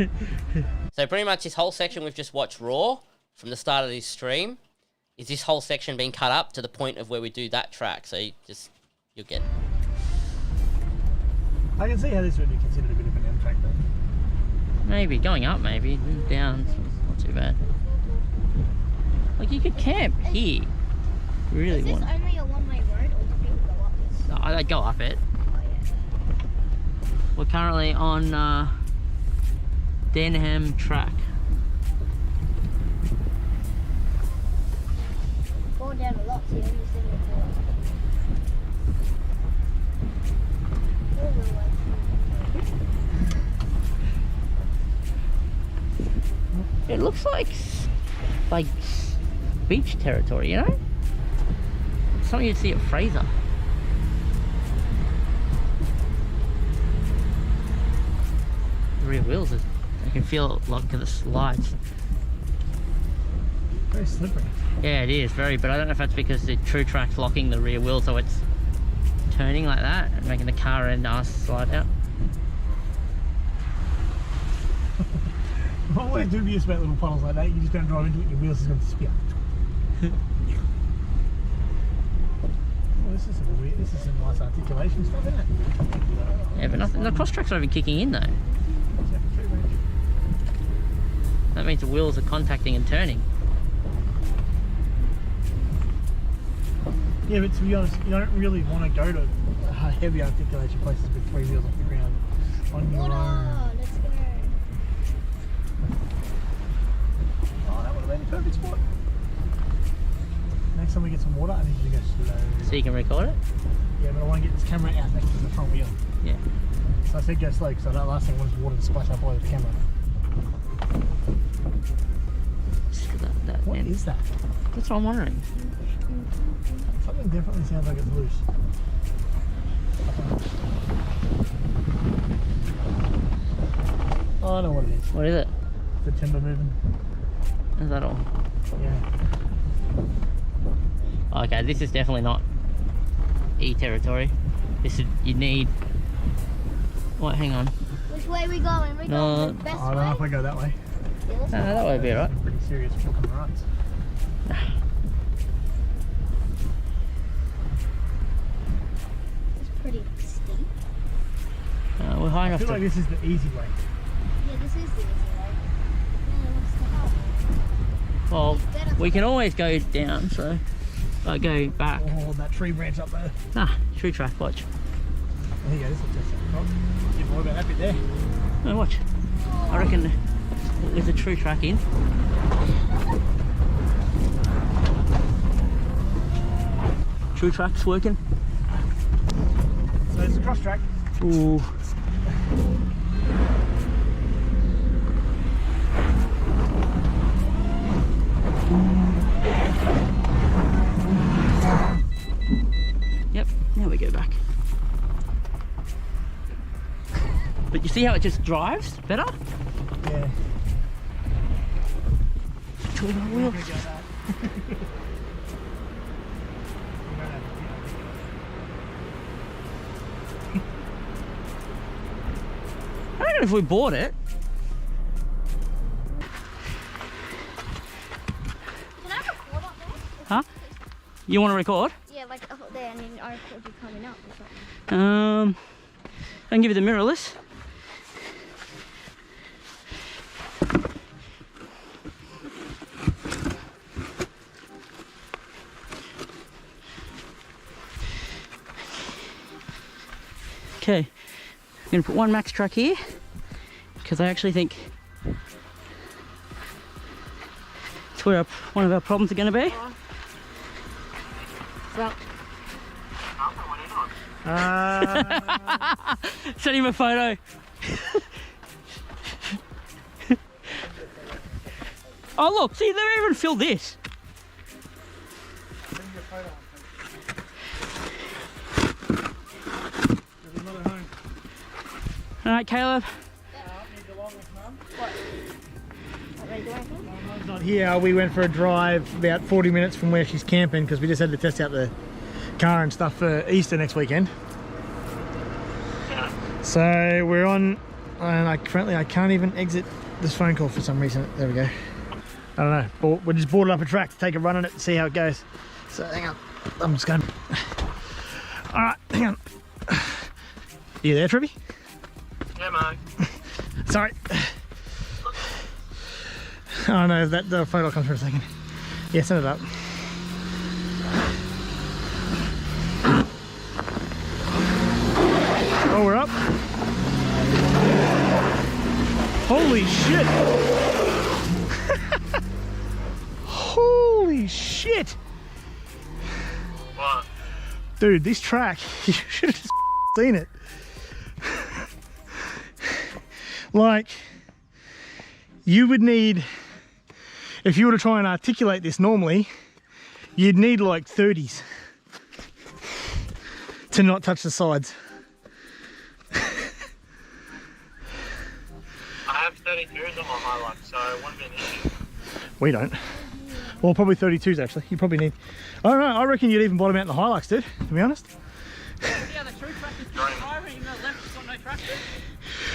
So pretty much this whole section we've just watched raw from the start of this stream is this whole section being cut up to the point of where we do that track. So you'll get. I can see how this would be considered a bit of an M track though. Maybe going up, maybe down. Not too bad. Like you could camp here. Really Is this want. only a one-way road, or do people go up this? No, they go up it. Oh, yeah. We're currently on Denham track. Going down a lot, so you only see it It looks like beach territory, you know? Something you'd see at Fraser. The rear wheels, I can feel it like the slides. Very slippery. Yeah, it is very, but I don't know if that's because the true track's locking the rear wheel, so it's turning like that and making the car and us slide out. I'm always dubious about little puddles like that. You just don't drive into it, your wheels is going to spin. Well, this is some weird. This is some nice articulation stuff, isn't it? Yeah, but nothing, the cross tracks are even kicking in though. That means the wheels are contacting and turning. Yeah, but to be honest, you don't really want to go to heavy articulation places with three wheels off the ground on your own. Water, let's go. Oh, that would have been a perfect spot. Next time we get some water, I need you to go slow. So you can record it? Yeah, but I want to get this camera out next to the front wheel. Yeah. So I said go slow because that last thing I wanted water to splash up all over the camera. What is that? That's what I'm wondering. Something definitely sounds like it's loose. Oh, I know what it is. What is it? the timber moving. Is that all? Yeah. Okay, this is definitely not E territory. This is, you need... Wait, hang on. Which way are we going? We're going the best I don't know if way? I go that way. Yeah, let's No, go. that would be alright. Pretty serious chalk on the ruts. It's pretty steep. We're high I enough feel to... like this is the easy way. Yeah, this is the easy way. Yeah, what's the hard way? Well, Better we can always go down, so... go back. Oh, that tree branch up there. Ah, tree track, watch. There you go, this will test that. Oh, didn't worry about that bit there. No, watch. I reckon there's a tree track in. Tree track's working. So it's a cross track. Ooh. Yep, now we go back. But you see how it just drives better? Yeah. Two wheels. I don't know if we bought it. Can I record up there? Huh? You want to record? Yeah, like up there, and then I record you coming up or something. I can give you the mirrorless. Okay, I'm going to put one max truck here because I actually think it's where one of our problems are going to be. Well, Send him a photo. Oh look, see, they even filled this. All right, Caleb. Mum's not here. We went for a drive about 40 minutes from where she's camping because we just had to test out the car and stuff for Easter next weekend. So we're on, and I can't even exit this phone call for some reason. There we go. I don't know, but we just boarded up a track to take a run on it and see how it goes. So hang on, I'm just going. All right, hang on. You there, Trevi? Yeah, mate. Sorry. Oh no, that the photo comes for a second. Yeah, send it up. Oh, we're up. Holy shit. Holy shit. What? Dude, this track, you should have just seen it. Like, you would need, if you were to try and articulate this normally, you'd need like 30s to not touch the sides. I have 32s on my highlight, so it wouldn't be an issue. We don't. Well, probably 32s actually. You probably need, I don't know, I reckon you'd even bottom out in the Hilux, dude, to be honest. Yeah, the true track is driving, even though left's got no track.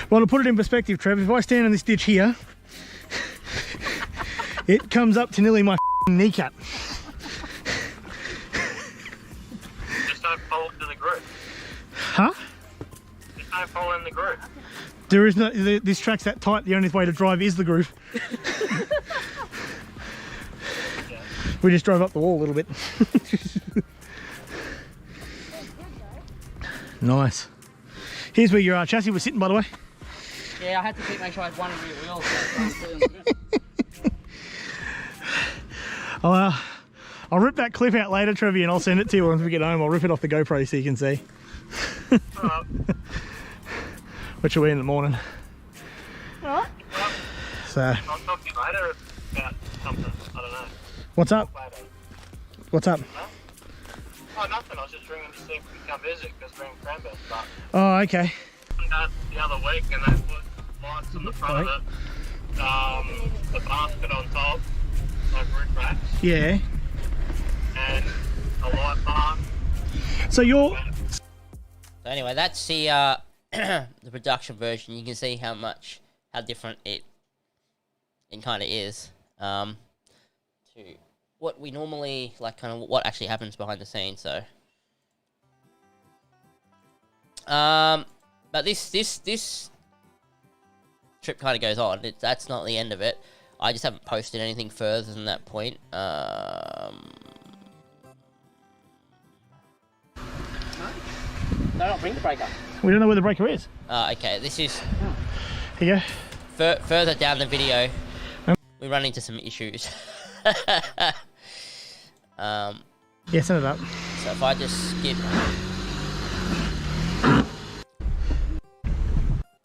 Well, to put it in perspective, Trev, if I stand on this ditch here, it comes up to nearly my kneecap. Just don't fall into the group. Huh? Just don't fall in the group. There is no, this track's that tight, the only way to drive is the groove. We just drove up the wall a little bit. Nice. Here's where your chassis was sitting, by the way. Yeah, I had to make sure I had one rear wheel. I'll rip that clip out later, Trevi, and I'll send it to you once we get home. I'll rip it off the GoPro so you can see. Alright. Which will be in the morning. what? So, I'll talk to you later about something. I don't know. what's up? Later. What's up? Oh, nothing. I was just ringing to see if we could come visit because we're in Cranbourne. But Oh, okay. that the other week and they put lights on the front of it. the basket on top, like roof racks, Yeah. and a light bar. So you're... So anyway, that's the the production version. You can see how different it kind of is to what we normally like, kind of what actually happens behind the scenes. So, but this trip kind of goes on. That's not the end of it. I just haven't posted anything further than that point. No, not bring the breaker. We don't know where the breaker is. Okay, this is Here you go. further down the video. We run into some issues. Yeah, send it up. So if I just skip.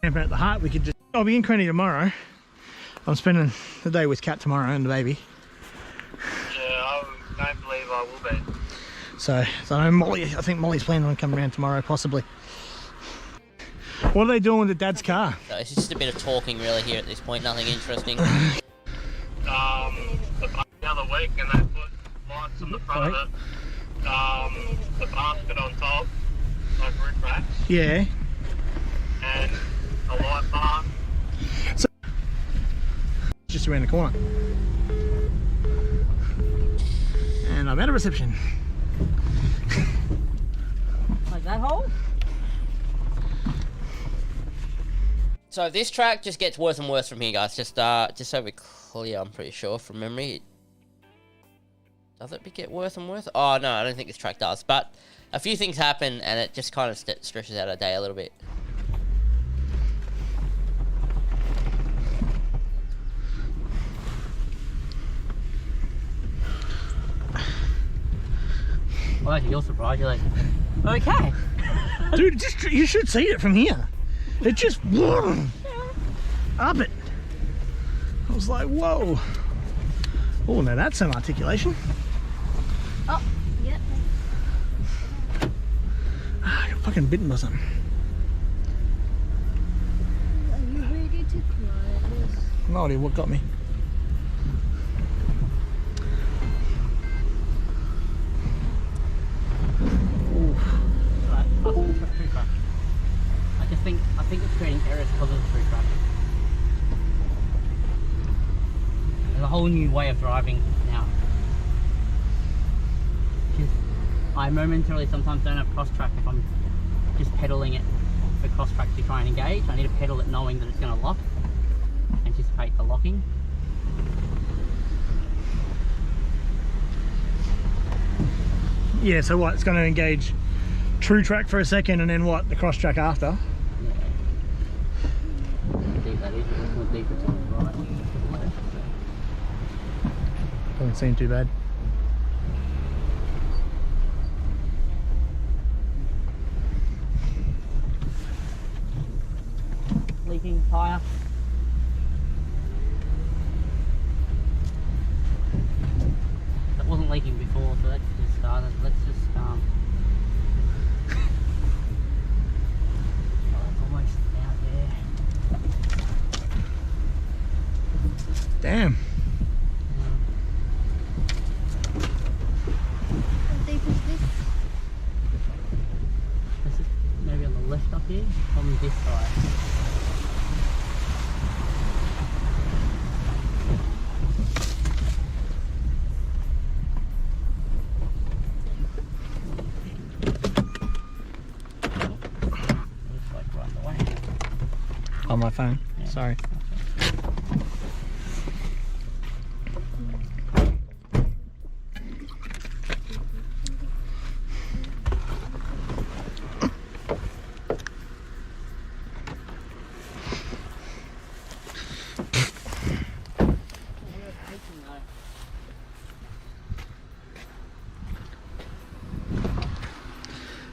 Camping at the hut, we could just... I'll be in Crenny tomorrow. I'm spending the day with Kat tomorrow and the baby. Yeah, I don't believe I will be. So I know I think Molly's planning on coming around tomorrow, possibly. What are they doing with the dad's car? So it's just a bit of talking really here at this point, nothing interesting. The other week, and they put lights on the front of it. The basket on top, like roof racks, Yeah. and a light bar. Just around the corner. And I'm out of reception. Like that hole? So this track just gets worse and worse from here, guys. Just so we're clear, I'm pretty sure from memory. Does it get worse and worse? Oh no, I don't think this track does. But a few things happen, and it just kind of stretches out our day a little bit. Well, actually, you're surprised. You're like, okay. Dude, you should see it from here. It just up it. I was like, whoa. Oh, now that's some articulation. Oh, yep. I got fucking bitten by something. Are you ready to climb this? No idea what got me. Right, tree crack. I think it's creating errors because of the tree crack. There's a whole new way of driving now. I momentarily sometimes don't have cross track if I'm just pedaling it for cross track to try and engage. I need to pedal it knowing that it's going to lock. Anticipate the locking. Yeah, so what? It's going to engage true track for a second and then what? The cross track after? Yeah. How deep that is, it's more deeper to the right. Doesn't seem too bad. Leaking tyre. That wasn't leaking before, so that's just started. Let's just oh, it's almost out there. Damn. How deep is this? This is maybe on the left up here, on this side. Looks like right away. On my phone. Yeah. Sorry.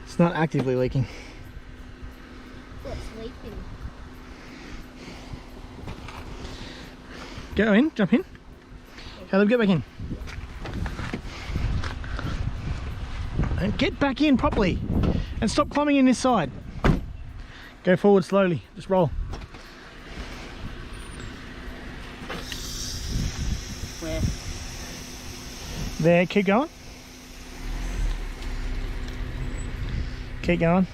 It's not actively leaking. What's leaking? Go in, jump in. Caleb, get back in. And get back in properly. And stop climbing in this side. Go forward slowly, just roll. where. There, keep going. Keep going.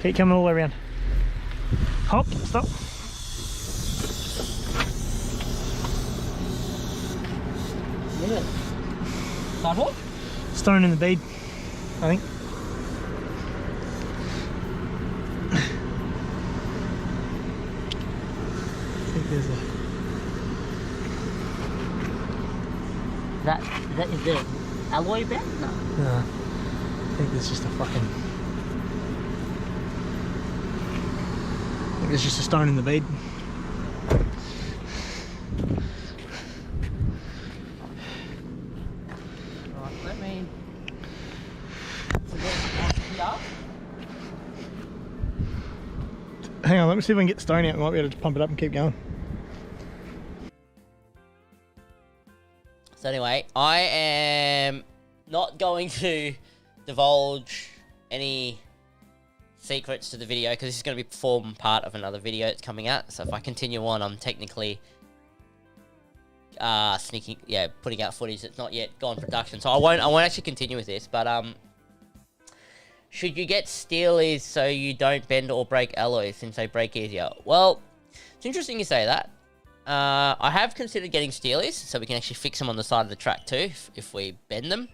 Keep coming all the way around. Hop, stop. Yeah. Sidewalk? Stone in the bead, I think. I think there's a... Is there alloy bed? No. No, I think there's just a fucking... I think there's just a stone in the bead. Right, let me... So there's here. Hang on, let me see if I can get the stone out. We might be able to pump it up and keep going. So anyway, I am not going to divulge any secrets to the video because this is going to form part of another video that's coming out. So if I continue on, I'm technically putting out footage that's not yet gone production. So I won't actually continue with this. But should you get steelies so you don't bend or break alloys since they break easier? Well, it's interesting you say that. I have considered getting steelies so we can actually fix them on the side of the track too if we bend them.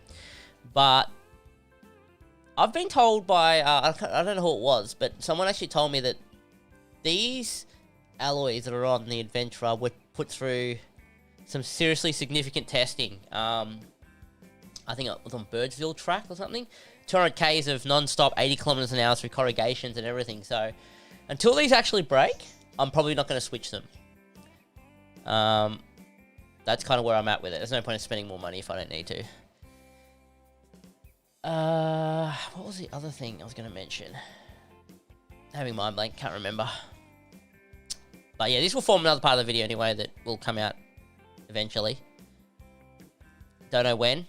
But I've been told by, I don't know who it was, but someone actually told me that these alloys that are on the Adventurer were put through some seriously significant testing. I think it was on Birdsville track or something. 200 Ks of non-stop 80 kilometers an hour through corrugations and everything. So until these actually break, I'm probably not going to switch them. That's kind of where I'm at with it. There's no point in spending more money if I don't need to. What was the other thing I was going to mention? Having mind blank, can't remember. But yeah, this will form another part of the video anyway that will come out eventually. Don't know when.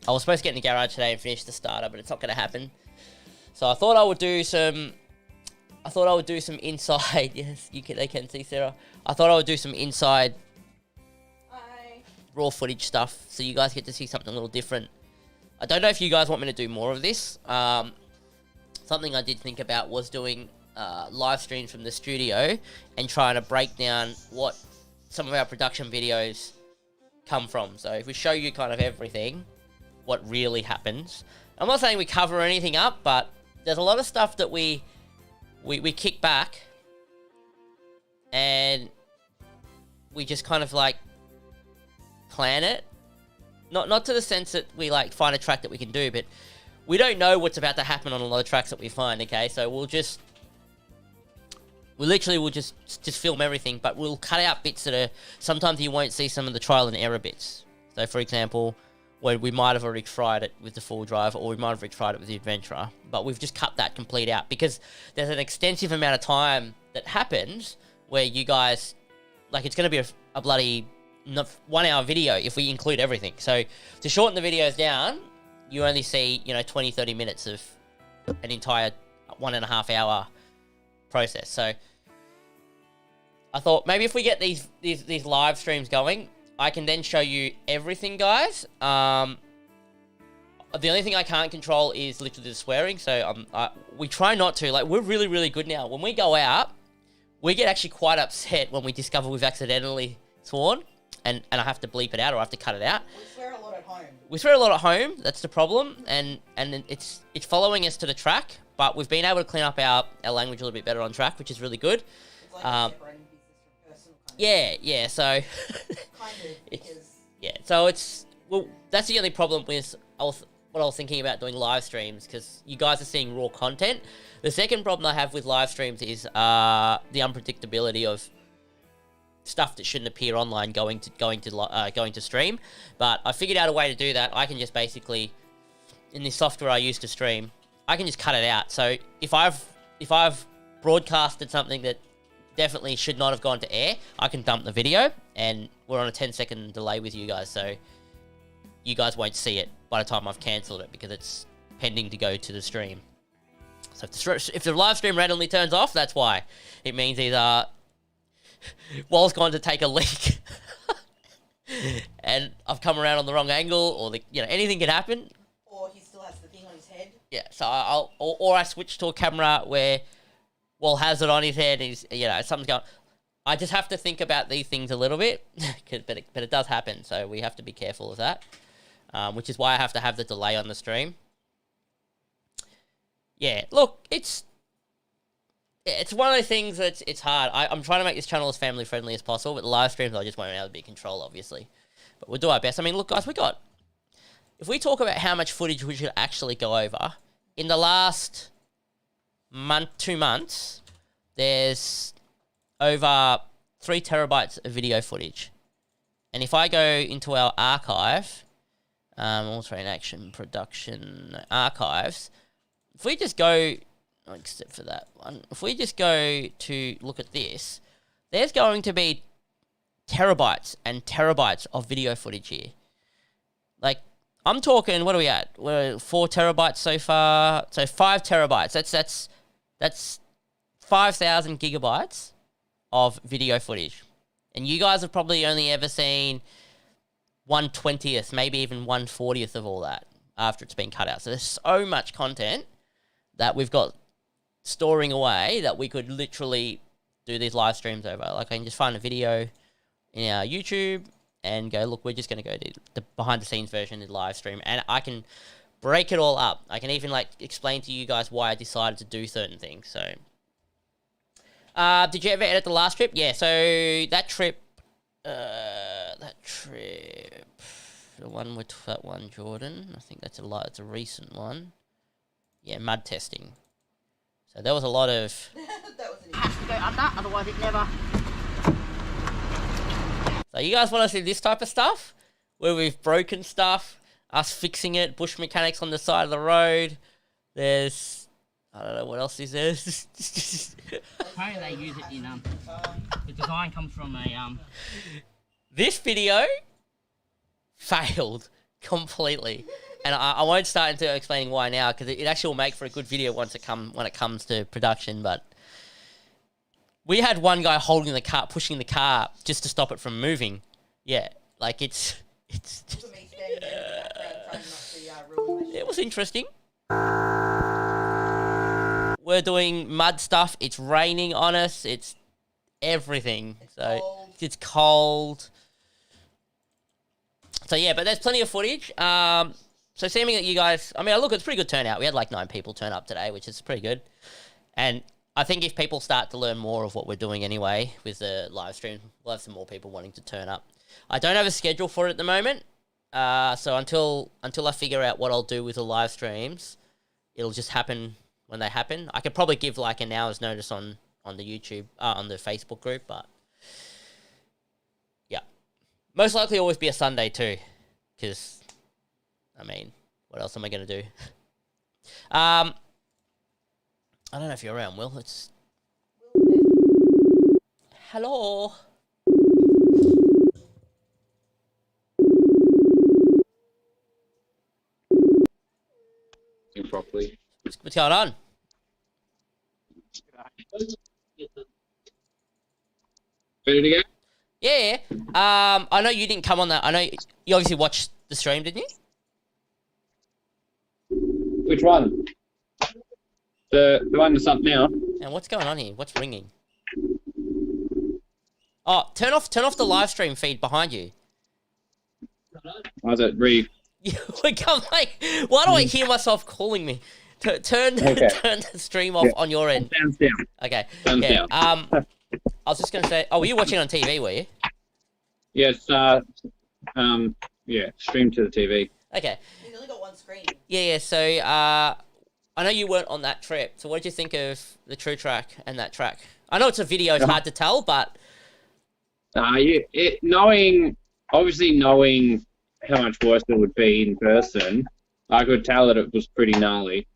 I was supposed to get in the garage today and finish the starter, but it's not going to happen. So I thought I would do some... inside... Yes, they can see Sarah. I thought I would do some inside... raw footage stuff, so you guys get to see something a little different. I don't know if you guys want me to do more of this. Something I did think about was doing live streams from the studio and trying to break down what some of our production videos come from. So if we show you kind of everything, what really happens. I'm not saying we cover anything up, but there's a lot of stuff that we kick back and we just kind of like plan it. Not to the sense that we like find a track that we can do, but we don't know what's about to happen on a lot of tracks that we find, okay? So we'll literally just film everything, but we'll cut out bits that are, sometimes you won't see some of the trial and error bits. So for example, when we might have already tried it with the full drive, or we might have already tried it with the Adventurer, but we've just cut that complete out because there's an extensive amount of time that happens where you guys, like, it's going to be a bloody 1 hour video if we include everything. So to shorten the videos down, you only see, 20, 30 minutes of an entire 1.5 hour process. So I thought maybe if we get these live streams going, I can then show you everything, guys. The only thing I can't control is literally the swearing. So we try not to. Like, we're really, really good now. When we go out, we get actually quite upset when we discover we've accidentally sworn, and I have to bleep it out or I have to cut it out. We swear a lot at home. We swear a lot at home. That's the problem, and it's following us to the track. But we've been able to clean up our language a little bit better on track, which is really good. It's like separating business from personal. Yeah. So Kind of. Because so it's that's the only problem with what I was thinking about doing live streams, because you guys are seeing raw content. The second problem I have with live streams is the unpredictability of stuff that shouldn't appear online going to stream. But I figured out a way to do that. I can just basically, in this software I use to stream, I can just cut it out. So if I've broadcasted something that definitely should not have gone to air, I can dump the video, and we're on a 10-second delay with you guys, so you guys won't see it by the time I've cancelled it because it's pending to go to the stream. So if the live stream randomly turns off, that's why. It means either Wall's gone to take a leak. And I've come around on the wrong angle, or anything can happen. Or he still has the thing on his head. Yeah, so or I switch to a camera where Wall has it on his head, and he's, something's going. I just have to think about these things a little bit, but it does happen, so we have to be careful of that, which is why I have to have the delay on the stream. Yeah, look, it's one of those things that's it's hard. I'm trying to make this channel as family friendly as possible, but the live streams I just won't be able to be in control, obviously. But we'll do our best. I mean, look, guys, if we talk about how much footage we should actually go over, in the last 2 months, there's over 3 terabytes of video footage. And if I go into our archive, Ultra in Action Production Archives, if we just go, except for that one, if we just go to look at this, there's going to be terabytes and terabytes of video footage here. Like, I'm talking, what are we at? We're 4 terabytes so far. So 5 terabytes. That's 5,000 gigabytes of video footage. And you guys have probably only ever seen 1/20th, maybe even 1/40th of all that after it's been cut out. So there's so much content that we've got storing away that we could literally do these live streams over. Like, I can just find a video in our YouTube and go, look, we're just going to go to the behind-the-scenes version of the live stream, and I can break it all up. I can even, explain to you guys why I decided to do certain things. So, did you ever edit the last trip? Yeah, so that trip, the one with that one, Jordan, I think it's a recent one. Yeah, mud testing. So there was a lot of... That was an Has to go under, otherwise it never... So you guys want to see this type of stuff? Where we've broken stuff, us fixing it, bush mechanics on the side of the road. There's... I don't know, what else is there? Apparently they use it in, the design comes from a, This video failed completely. And I won't start into explaining why now, because it actually will make for a good video when it comes to production, but... We had one guy holding the car, pushing the car just to stop it from moving. Yeah, it's for me standing there in the background trying not to ruin my it was interesting. We're doing mud stuff. It's raining on us. It's everything. It's cold. So yeah, but there's plenty of footage. So seeming that you guys, I mean, look, it's a pretty good turnout. We had 9 people turn up today, which is pretty good. And I think if people start to learn more of what we're doing anyway with the live stream, we'll have some more people wanting to turn up. I don't have a schedule for it at the moment, so until I figure out what I'll do with the live streams, it'll just happen when they happen. I could probably give an hour's notice on the YouTube, on the Facebook group, but yeah, most likely always be a Sunday too, because I mean, what else am I gonna do? I don't know if you're around, Will. Hello. Properly. What's going on? Ready to go? Yeah. I know you didn't come on that. I know you obviously watched the stream, didn't you? Which one? The one that's up now. And what's going on here? What's ringing? Oh, turn off the live stream feed behind you. How's it read? Why do I hear myself calling me? Turn the stream off on your end. Sounds down. Okay. Sounds Yeah. down. I was just gonna say. Oh, were you watching on TV? Were you? Yes. Yeah. Stream to the TV. Okay. He's only got one screen. Yeah. So, I know you weren't on that trip. So, what did you think of the True Track and that track? I know it's a video; it's hard to tell, but Knowing how much worse it would be in person, I could tell that it was pretty gnarly.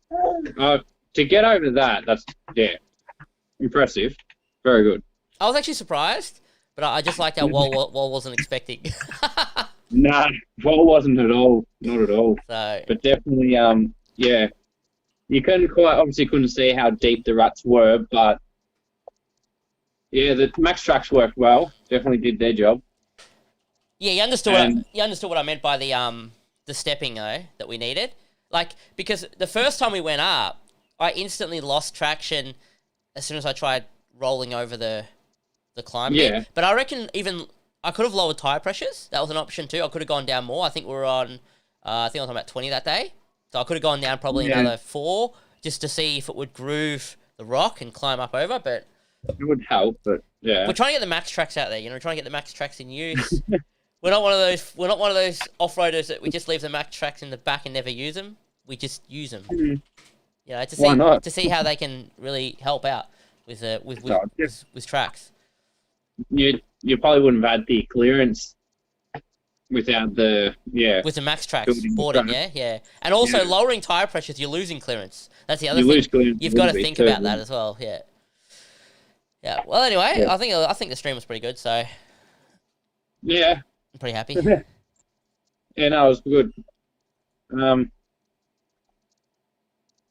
To get over that's impressive. Very good. I was actually surprised. But I just liked how Wall wasn't expecting. Nah, Wall wasn't at all. Not at all. So, But definitely, yeah. You couldn't see how deep the ruts were, but Yeah, the max tracks worked well. Definitely did their job. Yeah, you understood. And- You understood what I meant by the stepping though that we needed. Like because the first time we went up, I instantly lost traction as soon as I tried rolling over the climb bit. Yeah. But I reckon even I could have lowered tire pressures. That was an option too. I could have gone down more. I think we were on. I think I was on about 20 that day, so I could have gone down probably Yeah. another 4 just to see if it would groove the rock and climb up over. But It would help, but yeah. we're trying to get the max tracks out there. You know, we're trying to get the max tracks in use. We're not one of those. We're not one of those off-roaders that we just leave the max tracks in the back and never use them. We just use them. Mhm. You know, Why not? to see how they can really help out with No, just- with tracks. You probably wouldn't have had the clearance without the With the max tracks Building the boarding, track. yeah. And also Yeah. lowering tire pressures, you're losing clearance. That's the other you thing. lose clearance. You've a got to little bit think too. about that as well. Yeah. Yeah. Well, anyway, Yeah. I think the stream was pretty good, so I'm Yeah, pretty happy. yeah, no, it was good.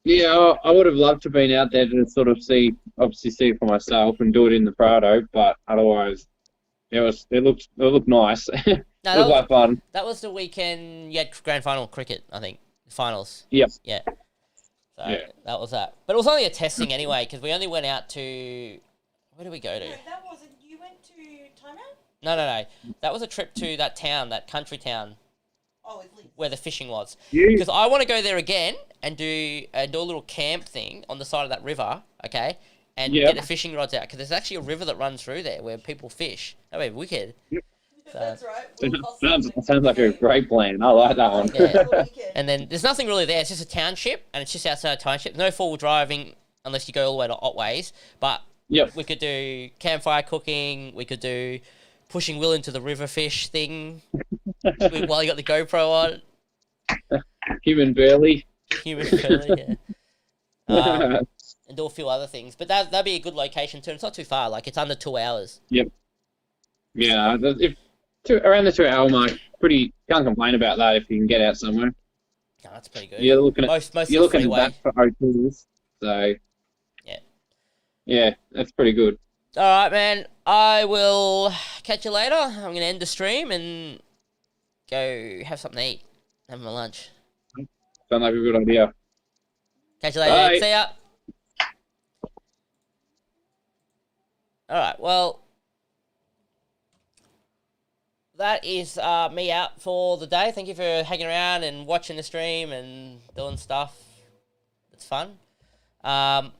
Yeah, I would have loved to have been out there to sort of obviously see it for myself and do it in the Prado, but otherwise, it looked nice. It No, looked like fun. that was the weekend. You had grand final cricket, I think, finals. Yep. Yeah. So Yeah. that was that. But it was only a testing anyway, because we only went out to. Where did we go to? No, that wasn't. You went to timeout? No. That was a trip to that town, that country town Oh, it's Leeds. where the fishing was. You, Because I want to go there again and do a little camp thing on the side of that river, okay? And Yeah. get the fishing rods out, because there's actually a river that runs through there where people fish. That'd be wicked. That's right. sounds like a great plan. I like that one. Yeah. And then there's nothing really there. It's just a township, and it's just outside a township. No four-wheel driving unless you go all the way to Otways. But Yep. we could do campfire cooking. We could do pushing Will into the river fish thing while you got the GoPro on. Human Burley. Human curly, yeah. And do a few other things. But that'd be a good location too. It's not too far. Like, it's under 2 hours. Yeah, around the 2 hour mark, can't complain about that if you can get out somewhere. No, that's pretty good. You're looking at Most you're of the looking at freeway. that for hotels, so yeah, that's pretty good. All right, man. I will catch you later. I'm going to end the stream and go have something to eat. Have my lunch. Sounds like a good idea. Catch you later. Bye. Dude. See ya. All right. Well, that is me out for the day. Thank you for hanging around and watching the stream and doing stuff. It's fun. Our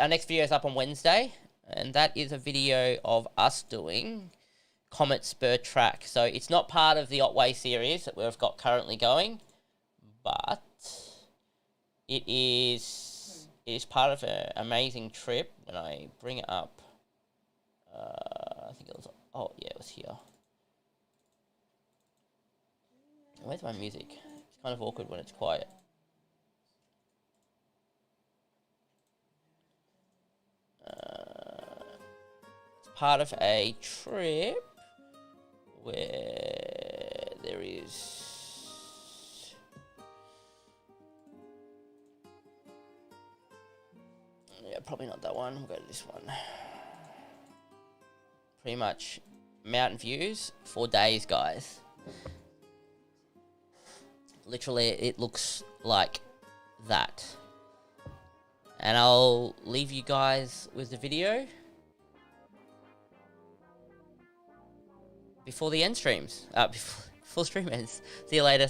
next video is up on Wednesday, and that is a video of us doing Comet Spur Track. So it's not part of the Otway series that we've got currently going, but it is part of an amazing trip. When I bring it up, I think it was, oh yeah, it was here. Where's my music? It's kind of awkward when it's quiet. It's part of a trip where there is probably not that one. We'll go to this one. Pretty much mountain views for days, guys. Literally, it looks like that. And I'll leave you guys with the video before the end streams. Before stream ends. See you later.